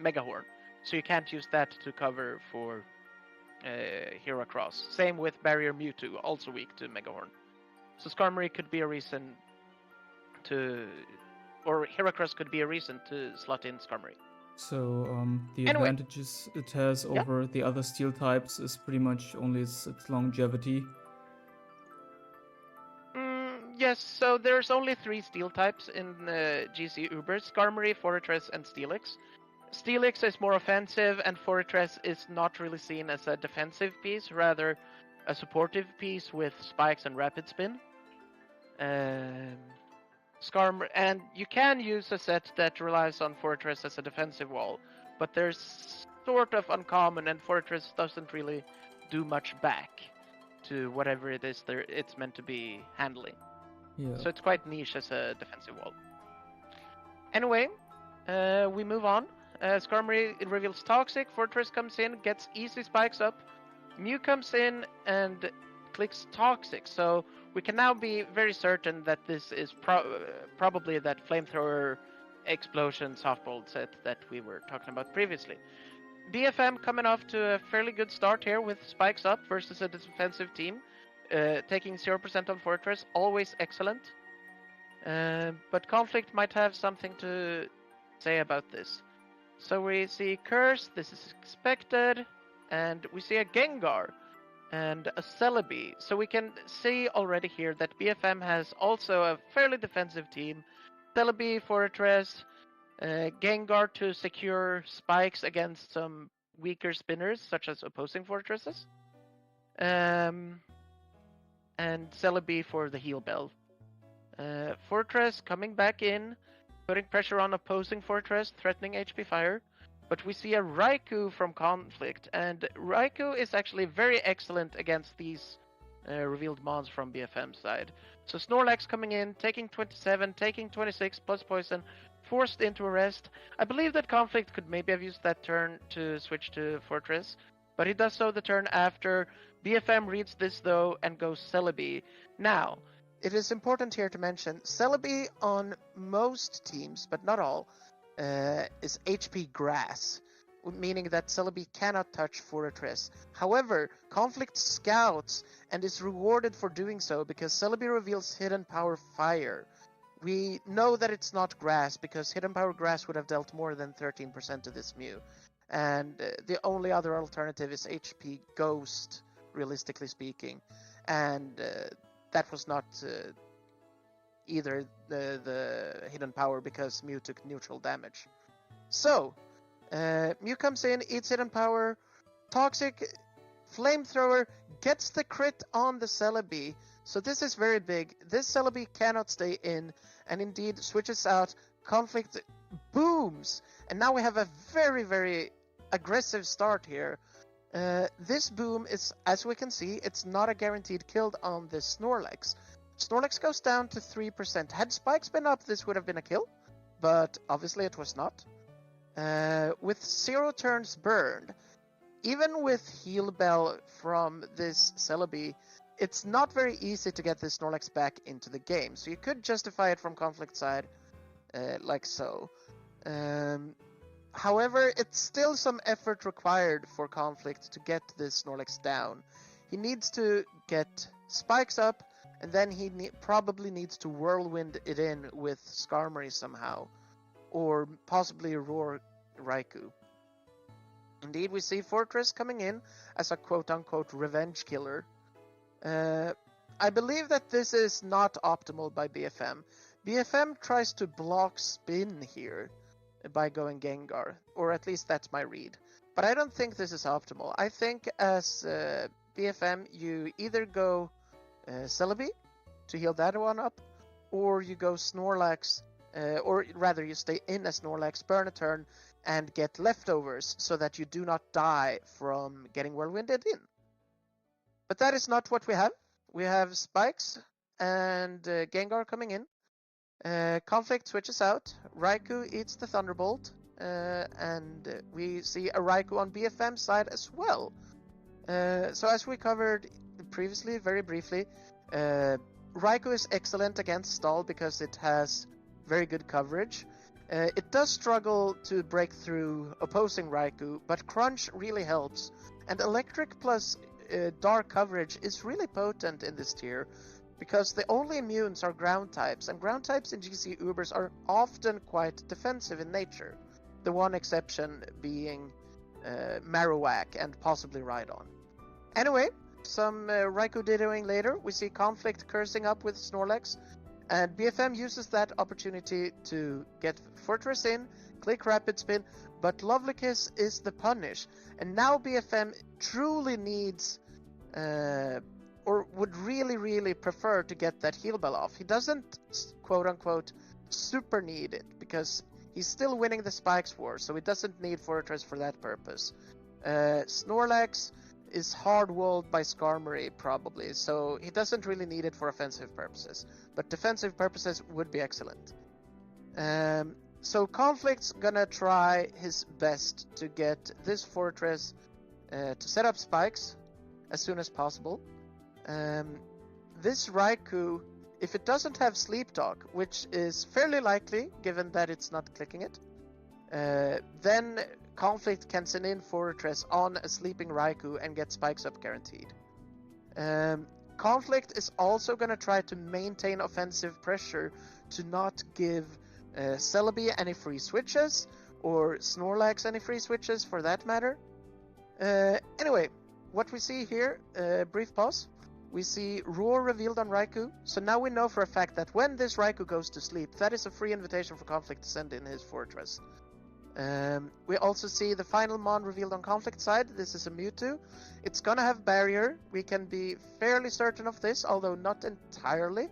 Megahorn, so you can't use that to cover for Heracross. Same with Barrier Mewtwo, also weak to Megahorn. So Skarmory could be a reason to, or Heracross could be a reason to slot in Skarmory. So the Anyway. advantages it has over the other steel types is pretty much only its longevity. Yes, so there's only 3 steel types in GC Ubers: Skarmory, Fortress, and Steelix. Steelix is more offensive, and Fortress is not really seen as a defensive piece, rather a supportive piece with spikes and rapid spin. Skarmory, and you can use a set that relies on Fortress as a defensive wall, but there's sort of uncommon, and Fortress doesn't really do much back to whatever it is it's meant to be handling. Yeah. So it's quite niche as a defensive wall. Anyway, we move on. Skarmory reveals Toxic, Fortress comes in, gets easy spikes up, Mew comes in and clicks Toxic, so we can now be very certain that this is probably that Flamethrower Explosion softball set that we were talking about previously. BFM coming off to a fairly good start here with spikes up versus a defensive team. Taking 0% on Fortress, always excellent. But Conflict might have something to say about this. So we see Curse, this is expected, and we see a Gengar and a Celebi. So we can see already here that BFM has also a fairly defensive team. Celebi, Fortress, Gengar to secure spikes against some weaker spinners, such as opposing Fortresses. And Celebi for the heal bell. Fortress coming back in, putting pressure on opposing Fortress, threatening HP Fire. But we see a Raikou from Conflict, and Raikou is actually very excellent against these revealed mons from BFM side. So Snorlax coming in, taking 27, taking 26 plus poison, forced into a rest. I believe that Conflict could maybe have used that turn to switch to Fortress, but he does so the turn after. BFM reads this though and goes Celebi. Now, it is important here to mention, Celebi on most teams, but not all, is HP Grass, meaning that Celebi cannot touch Fortress. However, Conflict scouts and is rewarded for doing so because Celebi reveals Hidden Power Fire. We know that it's not Grass because Hidden Power Grass would have dealt more than 13% to this Mew. And the only other alternative is HP Ghost, realistically speaking. And that was not either the Hidden Power because Mew took neutral damage. So, Mew comes in, eats Hidden Power, Toxic, Flamethrower, gets the crit on the Celebi. So this is very big. This Celebi cannot stay in, and indeed switches out. Conflict booms! And now we have a very, very aggressive start here. This boom is, as we can see, it's not a guaranteed kill on this Snorlax. Snorlax goes down to 3%. Had spikes been up, this would have been a kill. but obviously it was not. With 0 turns burned, even with Heal Bell from this Celebi, it's not very easy to get this Snorlax back into the game, so you could justify it from Conflict side, like so. However, it's still some effort required for Conflict to get this Snorlax down. He needs to get spikes up, and then he probably needs to Whirlwind it in with Skarmory somehow, or possibly Roar Raikou. Indeed, we see Fortress coming in as a quote-unquote revenge killer. I believe that this is not optimal by BFM. BFM tries to block spin here by going Gengar, or at least that's my read. But I don't think this is optimal. I think as BFM, you either go Celebi to heal that one up, or you go Snorlax, or rather you stay in a Snorlax, burn a turn, and get leftovers so that you do not die from getting Whirlwinded in. But that is not what we have. We have Spikes and Gengar coming in. Conflict switches out. Raikou eats the Thunderbolt. And we see a Raikou on BFM side as well. So as we covered previously, very briefly, Raikou is excellent against Stall because it has very good coverage. It does struggle to break through opposing Raikou, but Crunch really helps. And Electric plus Dark coverage is really potent in this tier, because the only immunes are ground types, and ground types in GC Ubers are often quite defensive in nature. The one exception being Marowak and possibly Rhydon. Anyway, some Raikou dittoing later, we see Conflict cursing up with Snorlax, and BFM uses that opportunity to get Fortress in, click Rapid Spin, but Lovelykiss is the punish, and now BFM truly needs, or would really prefer to get that Heal Bell off. He doesn't, quote-unquote, super need it, because he's still winning the Spikes War, so he doesn't need Fortress for that purpose. Snorlax is hard-walled by Skarmory, probably, so he doesn't really need it for offensive purposes. But defensive purposes would be excellent. So Conflict's gonna try his best to get this Fortress to set up spikes as soon as possible. This Raikou, if it doesn't have Sleep Talk, which is fairly likely given that it's not clicking it, then Conflict can send in Fortress on a sleeping Raikou and get spikes up guaranteed. Conflict is also going to try to maintain offensive pressure to not give Celebi any free switches, or Snorlax any free switches for that matter. Anyway, what we see here, brief pause, we see Roar revealed on Raikou, so now we know for a fact that when this Raikou goes to sleep, that is a free invitation for Conflict to send in his Fortress. We also see the final Mon revealed on Conflict side. This is a Mewtwo. It's gonna have Barrier. We can be fairly certain of this, although not entirely.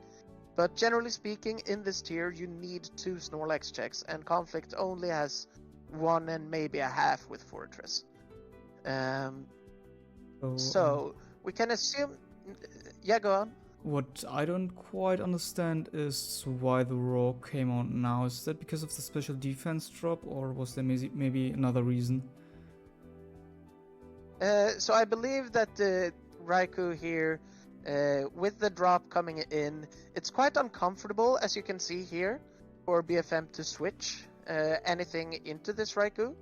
But generally speaking, in this tier, you need 2 Snorlax checks, and Conflict only has 1 and maybe a half with Fortress. So we can assume... Yeah, go on. What I don't quite understand is why the Roar came out now. Is that because of the special defense drop, or was there maybe another reason? So I believe that the Raikou here, with the drop coming in, it's quite uncomfortable, as you can see here, for BFM to switch anything into this Raikou.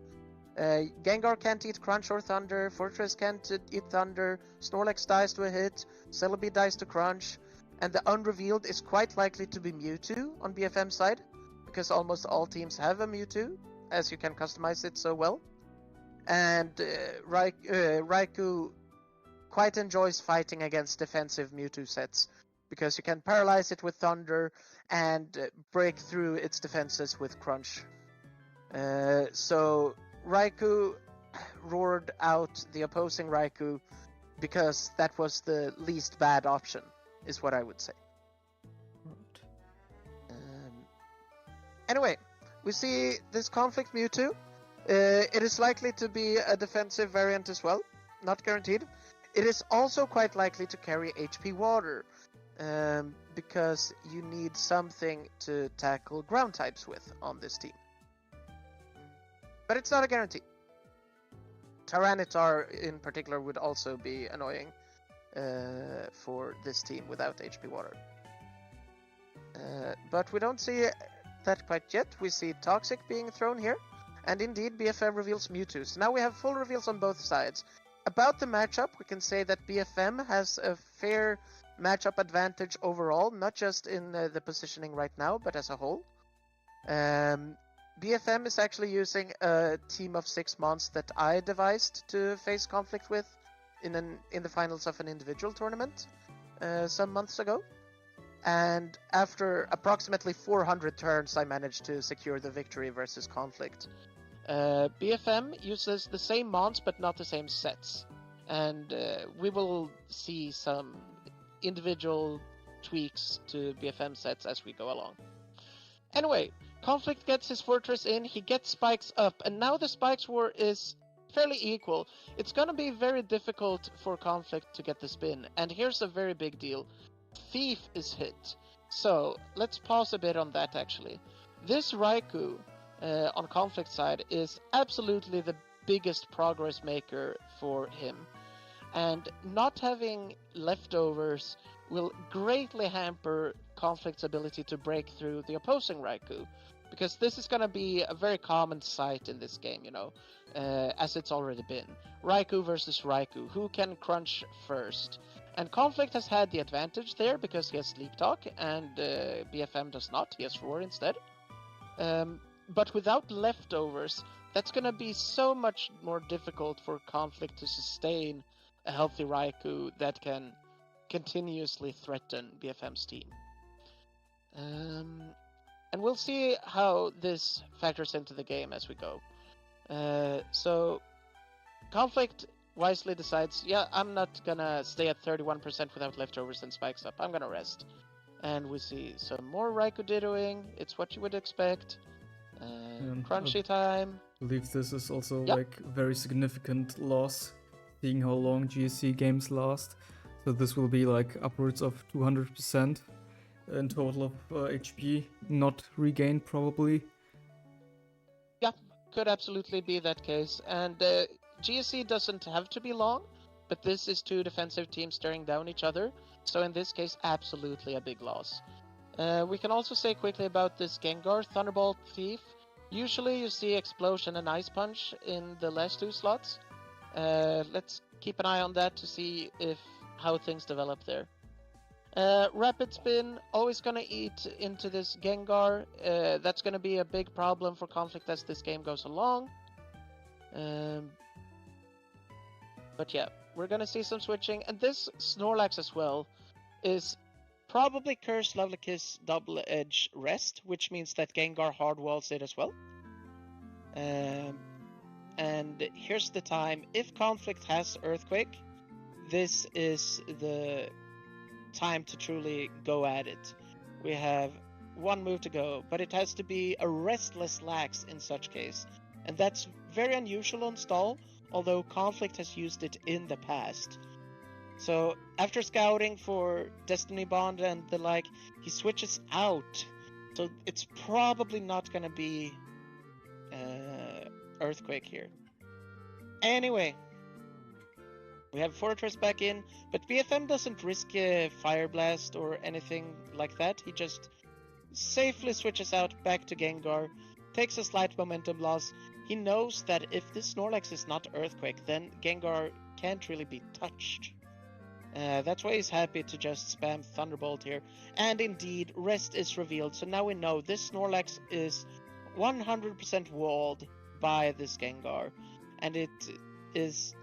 Gengar can't eat Crunch or Thunder, Fortress can't eat Thunder, Snorlax dies to a hit, Celebi dies to Crunch, and the unrevealed is quite likely to be Mewtwo on BFM side, because almost all teams have a Mewtwo, as you can customize it so well. And Raikou quite enjoys fighting against defensive Mewtwo sets, because you can paralyze it with Thunder and break through its defenses with Crunch. So Raikou roared out the opposing Raikou because that was the least bad option, is what I would say. Anyway, we see this Conflict Mewtwo. It is likely to be a defensive variant as well, not guaranteed. It is also quite likely to carry HP Water. because you need something to tackle ground types with on this team. But it's not a guarantee. Tyranitar in particular would also be annoying for this team without HP Water. But we don't see that quite yet. We see Toxic being thrown here, and indeed BFM reveals Mewtwo. So now we have full reveals on both sides. About the matchup, we can say that BFM has a fair matchup advantage overall, not just in the positioning right now, but as a whole. BFM is actually using a team of 6 months that I devised to face conflict with in the finals of an individual tournament some months ago. And after approximately 400 turns, I managed to secure the victory versus conflict. BFM uses the same mons, but not the same sets. And we will see some individual tweaks to BFM sets as we go along. Anyway, Conflict gets his Fortress in, he gets Spikes up, and now the Spikes war is fairly equal. It's gonna be very difficult for Conflict to get the spin, and here's a very big deal. Thief is hit. So, let's pause a bit on that actually. This Raikou on Conflict side is absolutely the biggest progress maker for him. And not having leftovers will greatly hamper Conflict's ability to break through the opposing Raikou. Because this is going to be a very common sight in this game, as it's already been. Raikou versus Raikou, who can crunch first? And Conflict has had the advantage there because he has Sleep Talk, and BFM does not, he has Roar instead. But without leftovers, that's going to be so much more difficult for Conflict to sustain a healthy Raikou that can continuously threaten BFM's team. And we'll see how this factors into the game as we go. So, Conflict wisely decides, yeah, I'm not gonna stay at 31% without leftovers and spikes up. I'm gonna rest. And we see some more Raikou dittoing. It's what you would expect. Crunchy time. I believe this is also Yep. like a very significant loss, seeing how long GSC games last. So this will be like upwards of 200% in total of HP not regained probably. Yeah, could absolutely be that case. And GSC doesn't have to be long, but this is two defensive teams staring down each other. So in this case, absolutely a big loss. We can also say quickly about this Gengar, Thunderbolt, Thief. Usually you see Explosion and Ice Punch in the last two slots. Let's keep an eye on that to see how things develop there. Rapid Spin, always gonna eat into this Gengar. That's gonna be a big problem for Conflict as this game goes along. But yeah, we're gonna see some switching. And this Snorlax as well is probably Curse, Lovely Kiss, Double Edge Rest, which means that Gengar hardwalls it as well. And here's the time. If Conflict has Earthquake, this is the time to truly go at it. We have one move to go, but it has to be a Restless Lax in such case. And that's very unusual on stall, although Conflict has used it in the past. So after scouting for Destiny Bond and the like, he switches out. So it's probably not gonna be Earthquake here. Anyway, we have Fortress back in, but BFM doesn't risk Fire Blast or anything like that. He just safely switches out back to Gengar, takes a slight momentum loss. He knows that if this Snorlax is not Earthquake, then Gengar can't really be touched. That's why he's happy to just spam Thunderbolt here. And indeed, Rest is revealed, so now we know this Snorlax is 100% walled by this Gengar. And it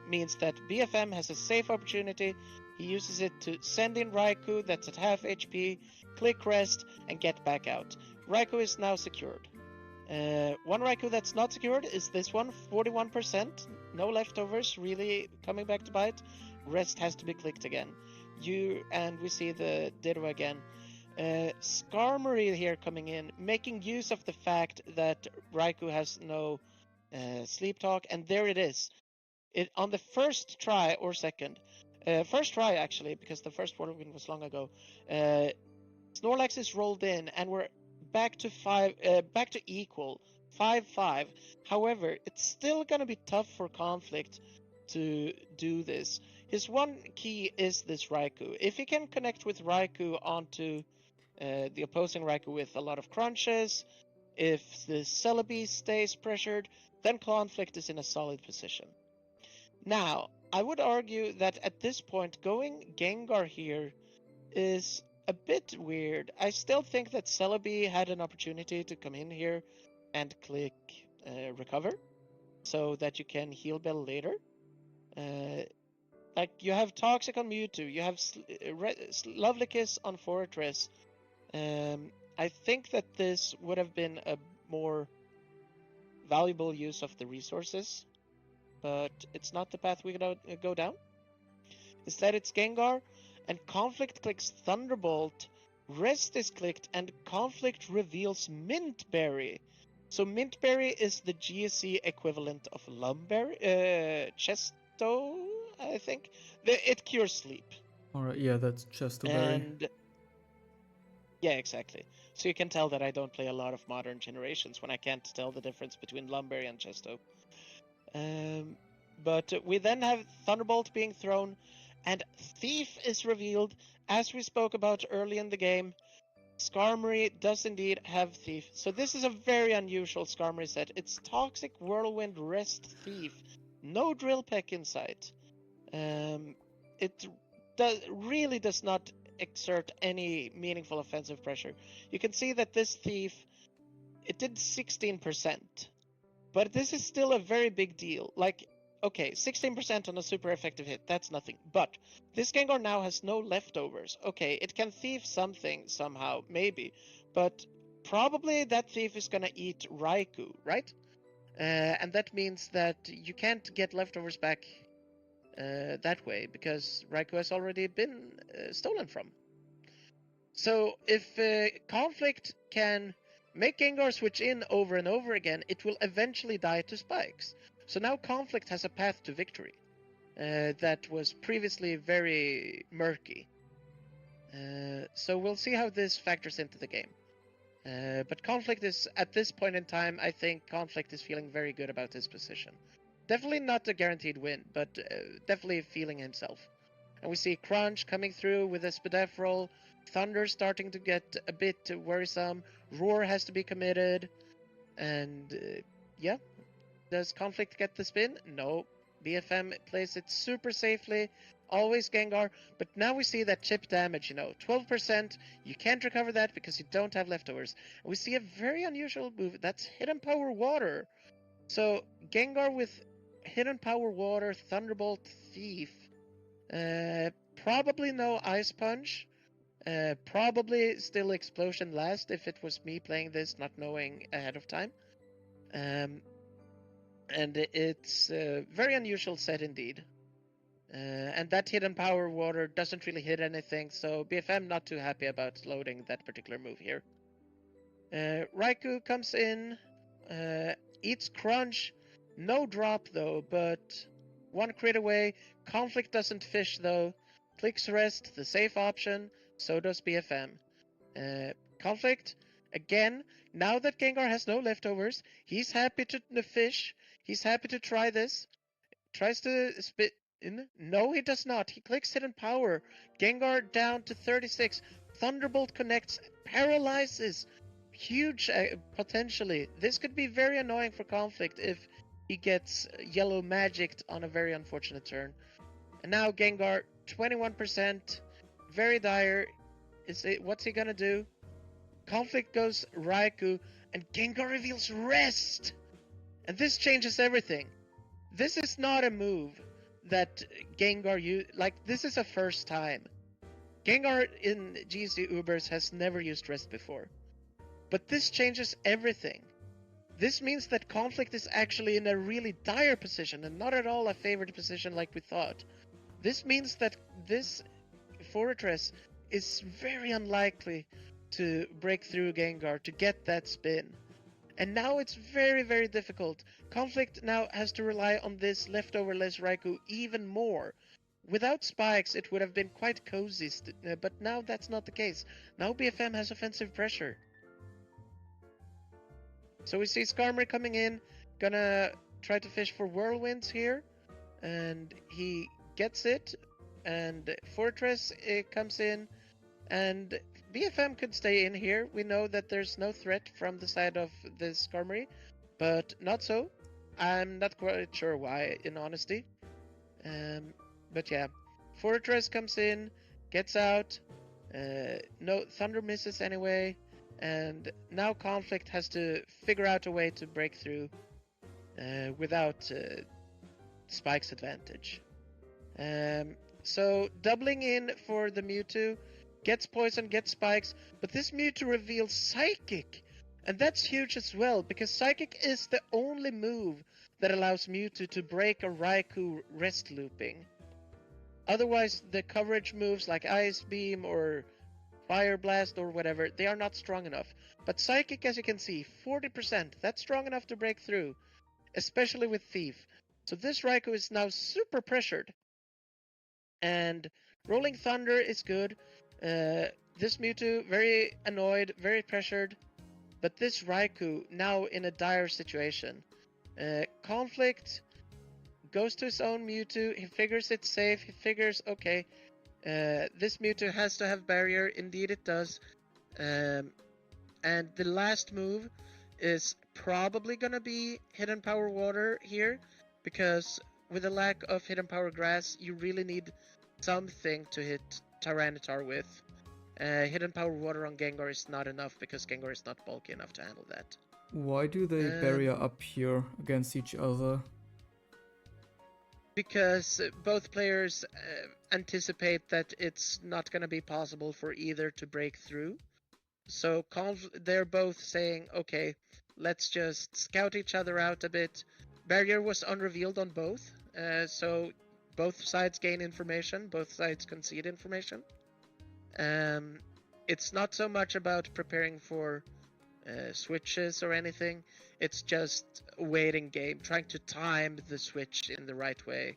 means that BFM has a safe opportunity. He uses it to send in Raikou that's at half HP, click Rest, and get back out. Raikou is now secured. One Raikou that's not secured is this one, 41%. No leftovers, really coming back to bite. Rest has to be clicked again. And we see the Ditto again. Skarmory here coming in, making use of the fact that Raikou has no Sleep Talk, and there it is. On the first try, or second, first try actually, because the first whirlwind was long ago, Snorlax is rolled in, and we're back to back to equal, 5-5. However, it's still gonna be tough for Conflict to do this. His one key is this Raikou. If he can connect with Raikou onto the opposing Raikou with a lot of crunches, if the Celebi stays pressured, then Conflict is in a solid position. Now, I would argue that at this point, going Gengar here is a bit weird. I still think that Celebi had an opportunity to come in here and click recover, so that you can heal Bell later. Like, you have Toxic on Mewtwo, you have Lovely Kiss on Fortress. I think that this would have been a more valuable use of the resources, but it's not the path we're gonna go down. Instead, it's Gengar, and Conflict clicks Thunderbolt, Rest is clicked, and Conflict reveals Mint Berry. So Mint Berry is the GSC equivalent of Lumberry, Chesto, I think. It cures sleep. Alright, yeah, that's Chesto Berry. And yeah, exactly. So you can tell that I don't play a lot of modern generations when I can't tell the difference between Lumberry and Chesto. But we then have Thunderbolt being thrown, and Thief is revealed. As we spoke about early in the game, Skarmory does indeed have Thief. So this is a very unusual Skarmory set. It's Toxic, Whirlwind, Rest, Thief. No Drill Peck in sight. It really does not exert any meaningful offensive pressure. You can see that this Thief, it did 16%. But this is still a very big deal. Like, okay, 16% on a super effective hit, that's nothing. But this Gengar now has no leftovers. Okay, it can Thief something somehow, maybe. But probably that Thief is gonna eat Raikou, right? And that means that you can't get leftovers back that way, because Raikou has already been stolen from. So if Conflict can make Gengar switch in over and over again, it will eventually die to spikes. So now Conflict has a path to victory that was previously very murky. So we'll see how this factors into the game. But Conflict is, at this point in time, I think Conflict is feeling very good about his position. Definitely not a guaranteed win, but definitely feeling himself. And we see Crunch coming through with a Spadef roll, Thunder starting to get a bit worrisome, Roar has to be committed, and yeah. Does Conflict get the spin? No. BFM plays it super safely, always Gengar, but now we see that chip damage, 12%, you can't recover that because you don't have leftovers. And we see a very unusual move, that's Hidden Power Water. So Gengar with Hidden Power Water, Thunderbolt, Thief, probably no Ice Punch, probably still Explosion last if it was me playing this not knowing ahead of time. And it's a very unusual set indeed. And that Hidden Power Water doesn't really hit anything, so BFM not too happy about loading that particular move here. Raikou comes in, eats Crunch, no drop though, but one crit away. Conflict doesn't fish though, clicks Rest, the safe option, so does BFM. Conflict, again, now that Gengar has no leftovers, he's happy to fish, he's happy to try this, tries to spit in. No, he does not. He clicks Hidden Power. Gengar down to 36. Thunderbolt connects, paralyzes. Huge potentially. This could be very annoying for Conflict if he gets yellow magicked on a very unfortunate turn. And now Gengar, 21%. Very dire. What's he gonna do? Conflict goes Raikou, and Gengar reveals Rest! And this changes everything. This is not a move that Gengar used. Like, this is a first time. Gengar in GSC Ubers has never used Rest before. But this changes everything. This means that Conflict is actually in a really dire position and not at all a favored position like we thought. This means that this Fortress is very unlikely to break through Gengar to get that spin. And now it's very, very difficult. Conflict now has to rely on this leftoverless Raikou even more. Without spikes, it would have been quite cozy, but now that's not the case. Now BFM has offensive pressure. So we see Skarmory coming in, gonna try to fish for whirlwinds here, and he gets it, and Fortress it comes in, and BFM could stay in here. We know that there's no threat from the side of the Skarmory, but not so. I'm not quite sure why, in honesty. But yeah, Fortress comes in, gets out, no Thunder misses anyway, and now Conflict has to figure out a way to break through without Spike's advantage. So doubling in for the Mewtwo, gets poison, gets spikes, but this Mewtwo reveals Psychic, and that's huge as well, because Psychic is the only move that allows Mewtwo to break a Raikou rest looping. Otherwise, the coverage moves like Ice Beam or Fire Blast or whatever, they are not strong enough. But Psychic, as you can see, 40%, that's strong enough to break through, especially with Thief. So this Raikou is now super pressured. And Rolling Thunder is good. This Mewtwo, very annoyed, very pressured. But this Raikou, now in a dire situation. Conflict goes to his own Mewtwo, he figures it's safe, he figures, okay, this Mewtwo has to have barrier, indeed it does. And the last move is probably gonna be Hidden Power Water here, because with a lack of Hidden Power Grass, you really need something to hit Tyranitar with. Hidden Power Water on Gengar is not enough, because Gengar is not bulky enough to handle that. Why do they barrier up here against each other? Because both players anticipate that it's not going to be possible for either to break through. So they're both saying, okay, let's just scout each other out a bit. Barrier was unrevealed on both, so both sides gain information, both sides concede information. It's not so much about preparing for switches or anything. It's just a waiting game, trying to time the switch in the right way.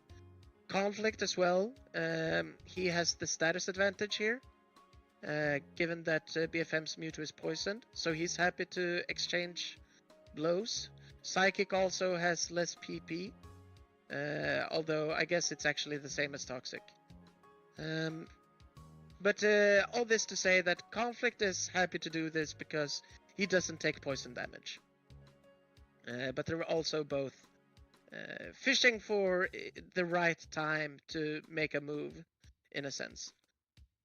Conflict as well. He has the status advantage here, given that BFM's Mewtwo is poisoned, so he's happy to exchange blows. Psychic also has less PP, although I guess it's actually the same as Toxic. But all this to say that Conflict is happy to do this because he doesn't take poison damage. But they're also both fishing for the right time to make a move, in a sense.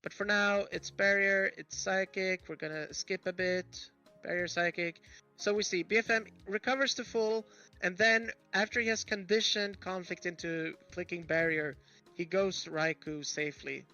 But for now, it's Barrier, it's Psychic, we're gonna skip a bit, Barrier, Psychic. So we see BFM recovers to full, and then after he has conditioned Conflict into clicking Barrier, he goes Raikou safely.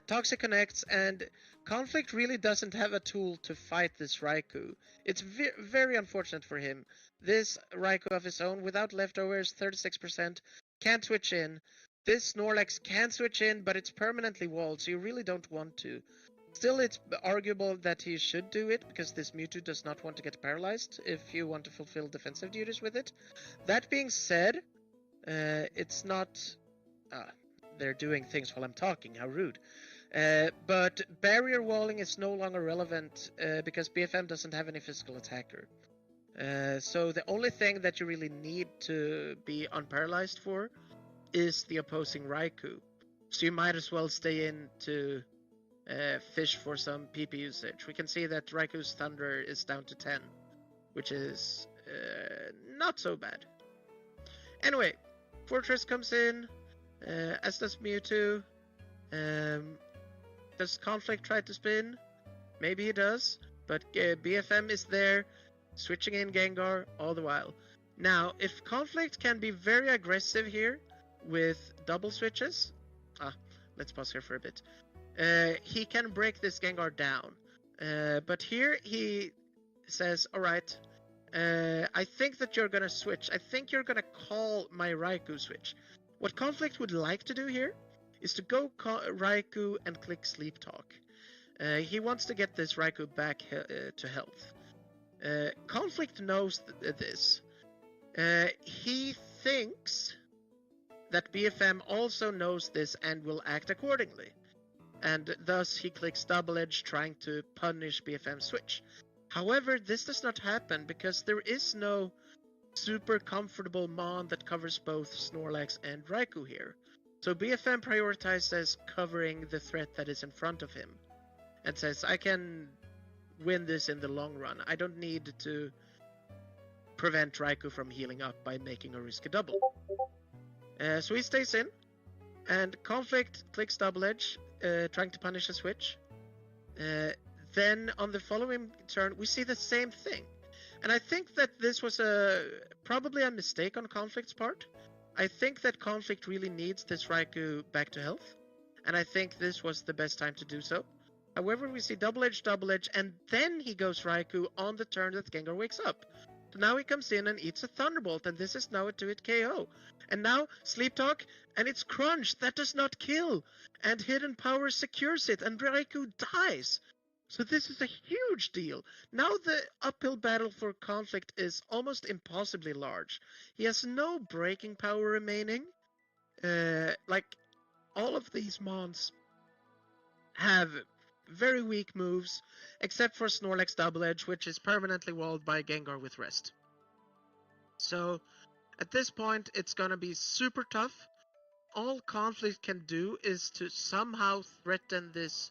Toxic connects, and Conflict really doesn't have a tool to fight this Raikou. It's very unfortunate for him. This Raikou of his own, without leftovers, 36%, can't switch in. This Snorlax can switch in, but it's permanently walled, so you really don't want to. Still, it's arguable that he should do it, because this Mewtwo does not want to get paralyzed if you want to fulfill defensive duties with it. That being said, it's not... they're doing things while I'm talking, how rude. But barrier walling is no longer relevant because BFM doesn't have any physical attacker. So the only thing that you really need to be unparalyzed for is the opposing Raikou. So you might as well stay in to fish for some PP usage. We can see that Raikou's Thunder is down to 10, which is not so bad. Anyway, Fortress comes in, as does Mewtwo. Does Conflict try to spin? Maybe he does, but BFM is there, switching in Gengar all the while. Now, if Conflict can be very aggressive here with double switches, let's pause here for a bit. He can break this Gengar down, but here he says, alright, I think that you're gonna switch. I think you're gonna call my Raikou switch. What Conflict would like to do here is to go Raikou and click Sleep Talk. He wants to get this Raikou back to health. Conflict knows this. He thinks that BFM also knows this and will act accordingly. And thus he clicks double edge, trying to punish BFM's switch. However, this does not happen because there is no super comfortable Mon that covers both Snorlax and Raikou here. So BFM prioritizes covering the threat that is in front of him and says, I can win this in the long run. I don't need to prevent Raikou from healing up by making a risky double. So he stays in, and Conflict clicks double edge, trying to punish a switch. Then on the following turn, we see the same thing. And I think that this was probably a mistake on Conflict's part. I think that Conflict really needs this Raikou back to health, and I think this was the best time to do so. However, we see double edge, and then he goes Raikou on the turn that Gengar wakes up. So now he comes in and eats a Thunderbolt, and this is now a 2-hit KO. And now Sleep Talk, and it's Crunch, that does not kill, and Hidden Power secures it, and Raikou dies. So this is a huge deal. Now the uphill battle for Conflict is almost impossibly large. He has no breaking power remaining. Like, all of these Mons have very weak moves, except for Snorlax Double Edge, which is permanently walled by Gengar with Rest. So, at this point, it's gonna be super tough. All Conflict can do is to somehow threaten this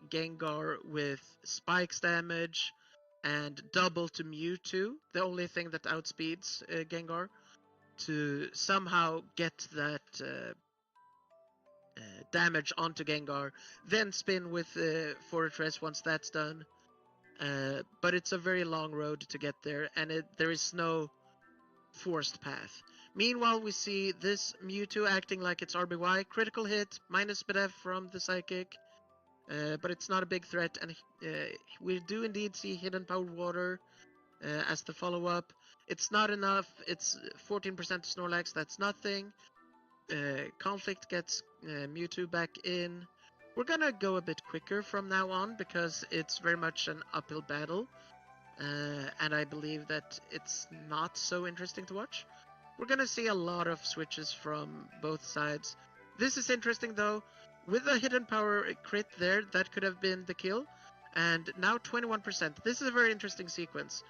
Gengar with Spikes damage and double to Mewtwo, the only thing that outspeeds Gengar, to somehow get that damage onto Gengar, then spin with Fortress once that's done. But it's a very long road to get there, and there is no forced path. Meanwhile, we see this Mewtwo acting like it's RBY, critical hit, minus BDF from the Psychic, but it's not a big threat, and we do indeed see Hidden Power Water as the follow-up. It's not enough, it's 14% Snorlax, that's nothing. Conflict gets Mewtwo back in. We're gonna go a bit quicker from now on because it's very much an uphill battle, and I believe that it's not so interesting to watch. We're gonna see a lot of switches from both sides. This is interesting though. With a Hidden Power crit there, that could have been the kill, and now 21%. This is a very interesting sequence.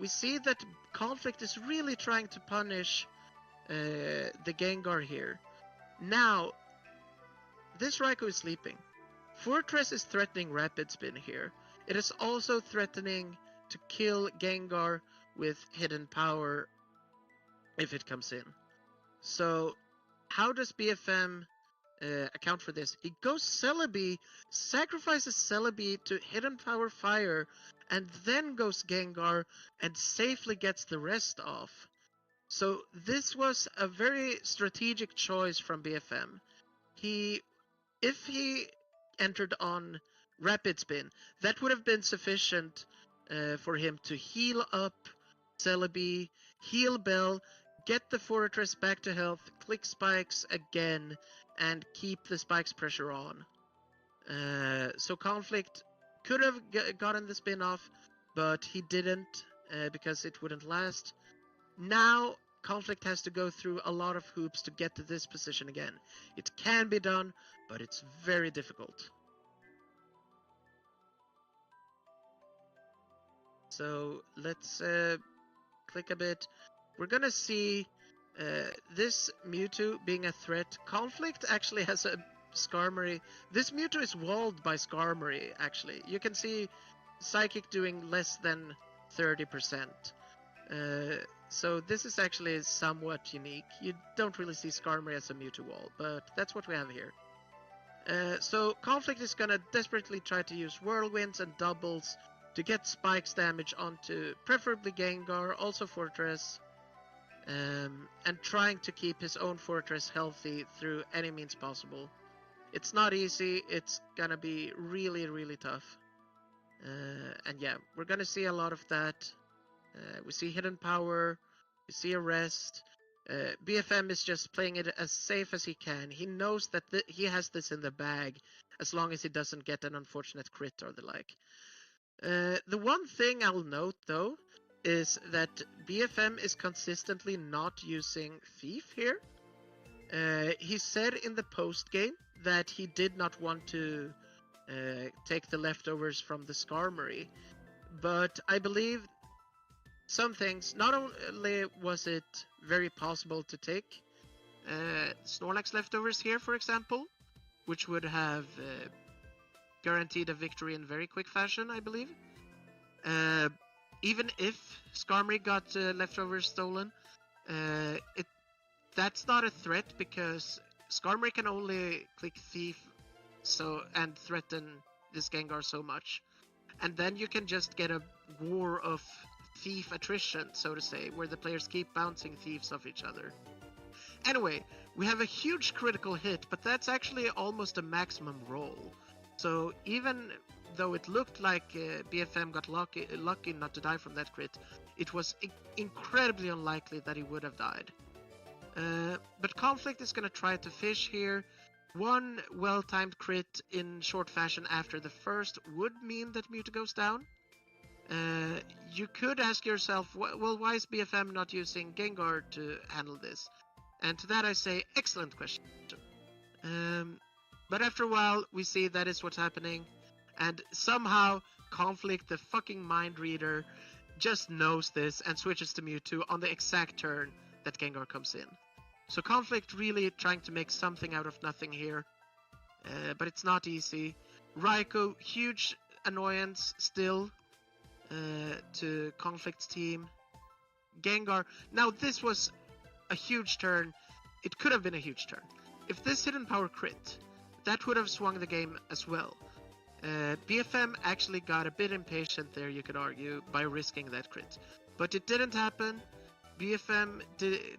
We see that Conflict is really trying to punish the Gengar here. Now, this Raikou is sleeping. Fortress is threatening Rapid Spin here. It is also threatening to kill Gengar with Hidden Power if it comes in. So, how does BFM account for this? He goes Celebi, sacrifices Celebi to Hidden Power Fire, and then goes Gengar and safely gets the rest off. So this was a very strategic choice from BFM. If he entered on Rapid Spin, that would have been sufficient for him to heal up Celebi, heal Bell, get the Fortress back to health, click Spikes again, and keep the Spikes pressure on. So Conflict could have gotten the spin off, but he didn't because it wouldn't last. Now Conflict has to go through a lot of hoops to get to this position again. It can be done, but it's very difficult. So let's click a bit. We're gonna see this Mewtwo being a threat. Conflict actually has a Skarmory. This Mewtwo is walled by Skarmory, actually. You can see Psychic doing less than 30%. So this is actually somewhat unique. You don't really see Skarmory as a Mewtwo wall, but that's what we have here. So Conflict is gonna desperately try to use Whirlwinds and doubles to get Spikes damage onto preferably Gengar, also Fortress, and trying to keep his own Fortress healthy through any means possible. It's not easy, it's gonna be really, really tough. And yeah, we're gonna see a lot of that. We see Hidden Power, we see a Rest. BFM is just playing it as safe as he can. He knows that he has this in the bag, as long as he doesn't get an unfortunate crit or the like. The one thing I'll note, though, is that BFM is consistently not using Thief here. He said in the post game that he did not want to take the leftovers from the Skarmory, but I believe some things. Not only was it very possible to take Snorlax leftovers here, for example, which would have guaranteed a victory in very quick fashion, I believe. Even if Skarmory got leftovers stolen, that's not a threat because Skarmory can only click Thief and threaten this Gengar so much. And then you can just get a war of Thief attrition, so to say, where the players keep bouncing Thieves off each other. Anyway, we have a huge critical hit, but that's actually almost a maximum roll. So even though it looked like BFM got lucky not to die from that crit, it was incredibly unlikely that he would have died. But Conflict is going to try to fish here. One well-timed crit in short fashion after the first would mean that Mewtwo goes down. You could ask yourself, well, why is BFM not using Gengar to handle this? And to that I say, excellent question. But after a while, we see that is what's happening. And somehow, Conflict, the fucking mind reader, just knows this and switches to Mewtwo on the exact turn that Gengar comes in. So Conflict really trying to make something out of nothing here. But it's not easy. Raikou, huge annoyance still to Conflict's team. Gengar, now this was a huge turn. It could have been a huge turn. If this hidden power crit, that would have swung the game as well. BFM actually got a bit impatient there, you could argue, by risking that crit. But it didn't happen. BFM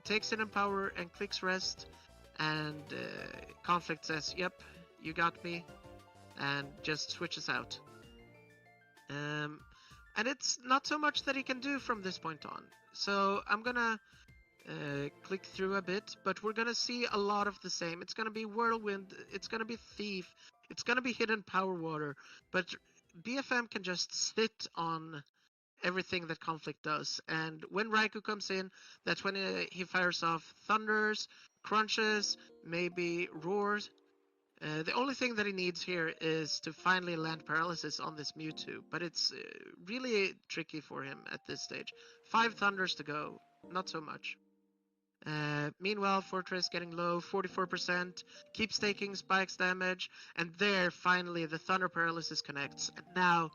takes hidden power and clicks rest, and Conflict says, yep, you got me, and just switches out. And it's not so much that he can do from this point on. So I'm gonna click through a bit, but we're gonna see a lot of the same. It's gonna be Whirlwind, it's gonna be Thief, it's gonna be Hidden Power Water, but BFM can just sit on everything that Conflict does. And when Raikou comes in, that's when he fires off Thunders, Crunches, maybe Roars. The only thing that he needs here is to finally land Paralysis on this Mewtwo, but it's really tricky for him at this stage. 5 Thunders to go, not so much. Meanwhile, Fortress getting low, 44%, keeps taking Spike's damage, and there, finally, the Thunder Paralysis connects. And now,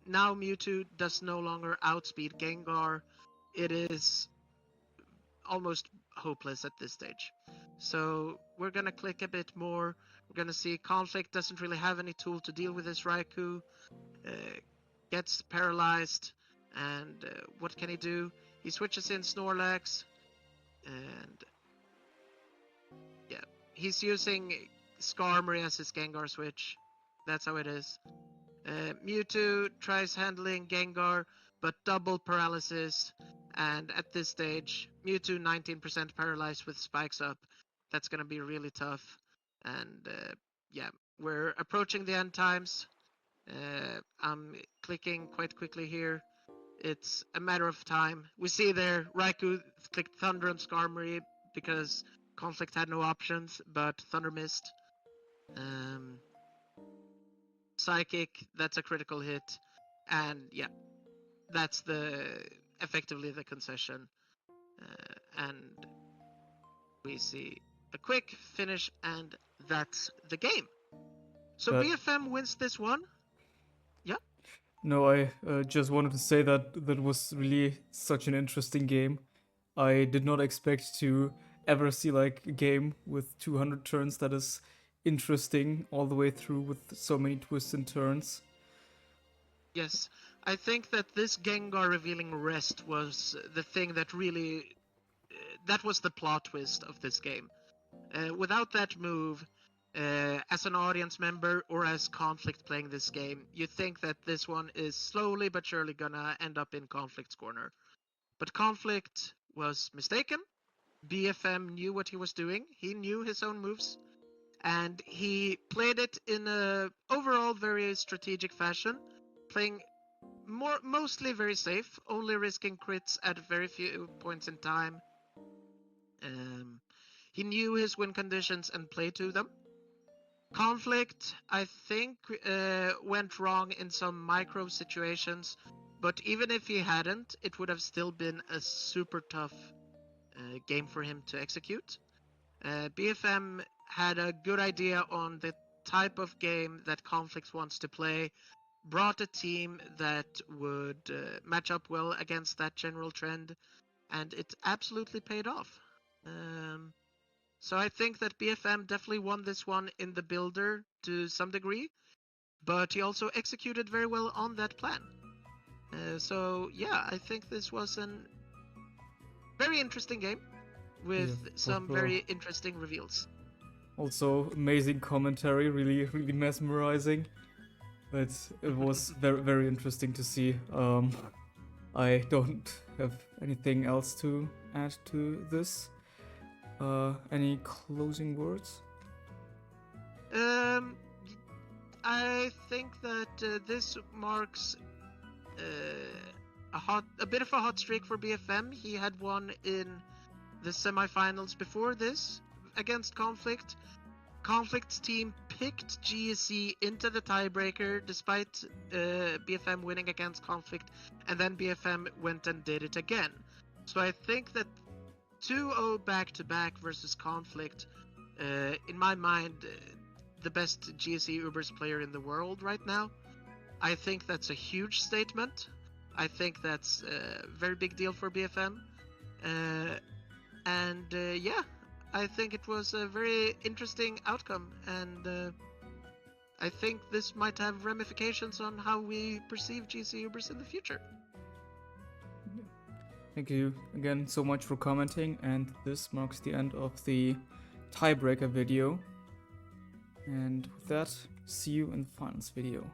now Mewtwo does no longer outspeed Gengar. It is almost hopeless at this stage. So we're gonna click a bit more. We're gonna see Conflict doesn't really have any tool to deal with this Raikou. Gets paralyzed, and what can he do? He switches in Snorlax, and yeah, he's using Skarmory as his Gengar switch. That's how it is. Mewtwo tries handling Gengar, but double paralysis, and at this stage, Mewtwo 19% paralyzed with spikes up. That's gonna be really tough, and yeah, we're approaching the end times. I'm clicking quite quickly here. It's a matter of time. We see there, Raikou clicked Thunder on Skarmory because Conflict had no options, but Thunder missed. Psychic, that's a critical hit, and yeah, that's effectively the concession. And we see a quick finish, and that's the game. So But- BFM wins this one. No, I just wanted to say that that was really such an interesting game. I did not expect to ever see like a game with 200 turns that is interesting all the way through with so many twists and turns. Yes, I think that this Gengar revealing rest was the thing that really... that was the plot twist of this game. Without that move, as an audience member or as Conflict playing this game, you think that this one is slowly but surely gonna end up in Conflict's corner. But Conflict was mistaken. BFM knew what he was doing. He knew his own moves. And he played it in a overall very strategic fashion, playing mostly very safe, only risking crits at very few points in time. He knew his win conditions and played to them. Conflict, I think, went wrong in some micro situations, but even if he hadn't, it would have still been a super tough game for him to execute. BFM had a good idea on the type of game that Conflict wants to play, brought a team that would match up well against that general trend, and it absolutely paid off. So I think that BFM definitely won this one in the builder to some degree, but he also executed very well on that plan. So yeah, I think this was a very interesting game with some for very interesting reveals. Also, amazing commentary, really mesmerizing. But it was very interesting to see. I don't have anything else to add to this. Any closing words? I think that this marks a bit of a hot streak for BFM. He had won in the semifinals before this against Conflict. Conflict's team picked GSC into the tiebreaker despite BFM winning against Conflict, and then BFM went and did it again. So I think that 2-0 back-to-back versus Conflict, in my mind, the best GSC Ubers player in the world right now. I think that's a huge statement. I think that's a very big deal for BFM. Yeah, I think it was a very interesting outcome, and I think this might have ramifications on how we perceive GSC Ubers in the future. Thank you again so much for commenting, and this marks the end of the tiebreaker video. And with that, see you in the finals video.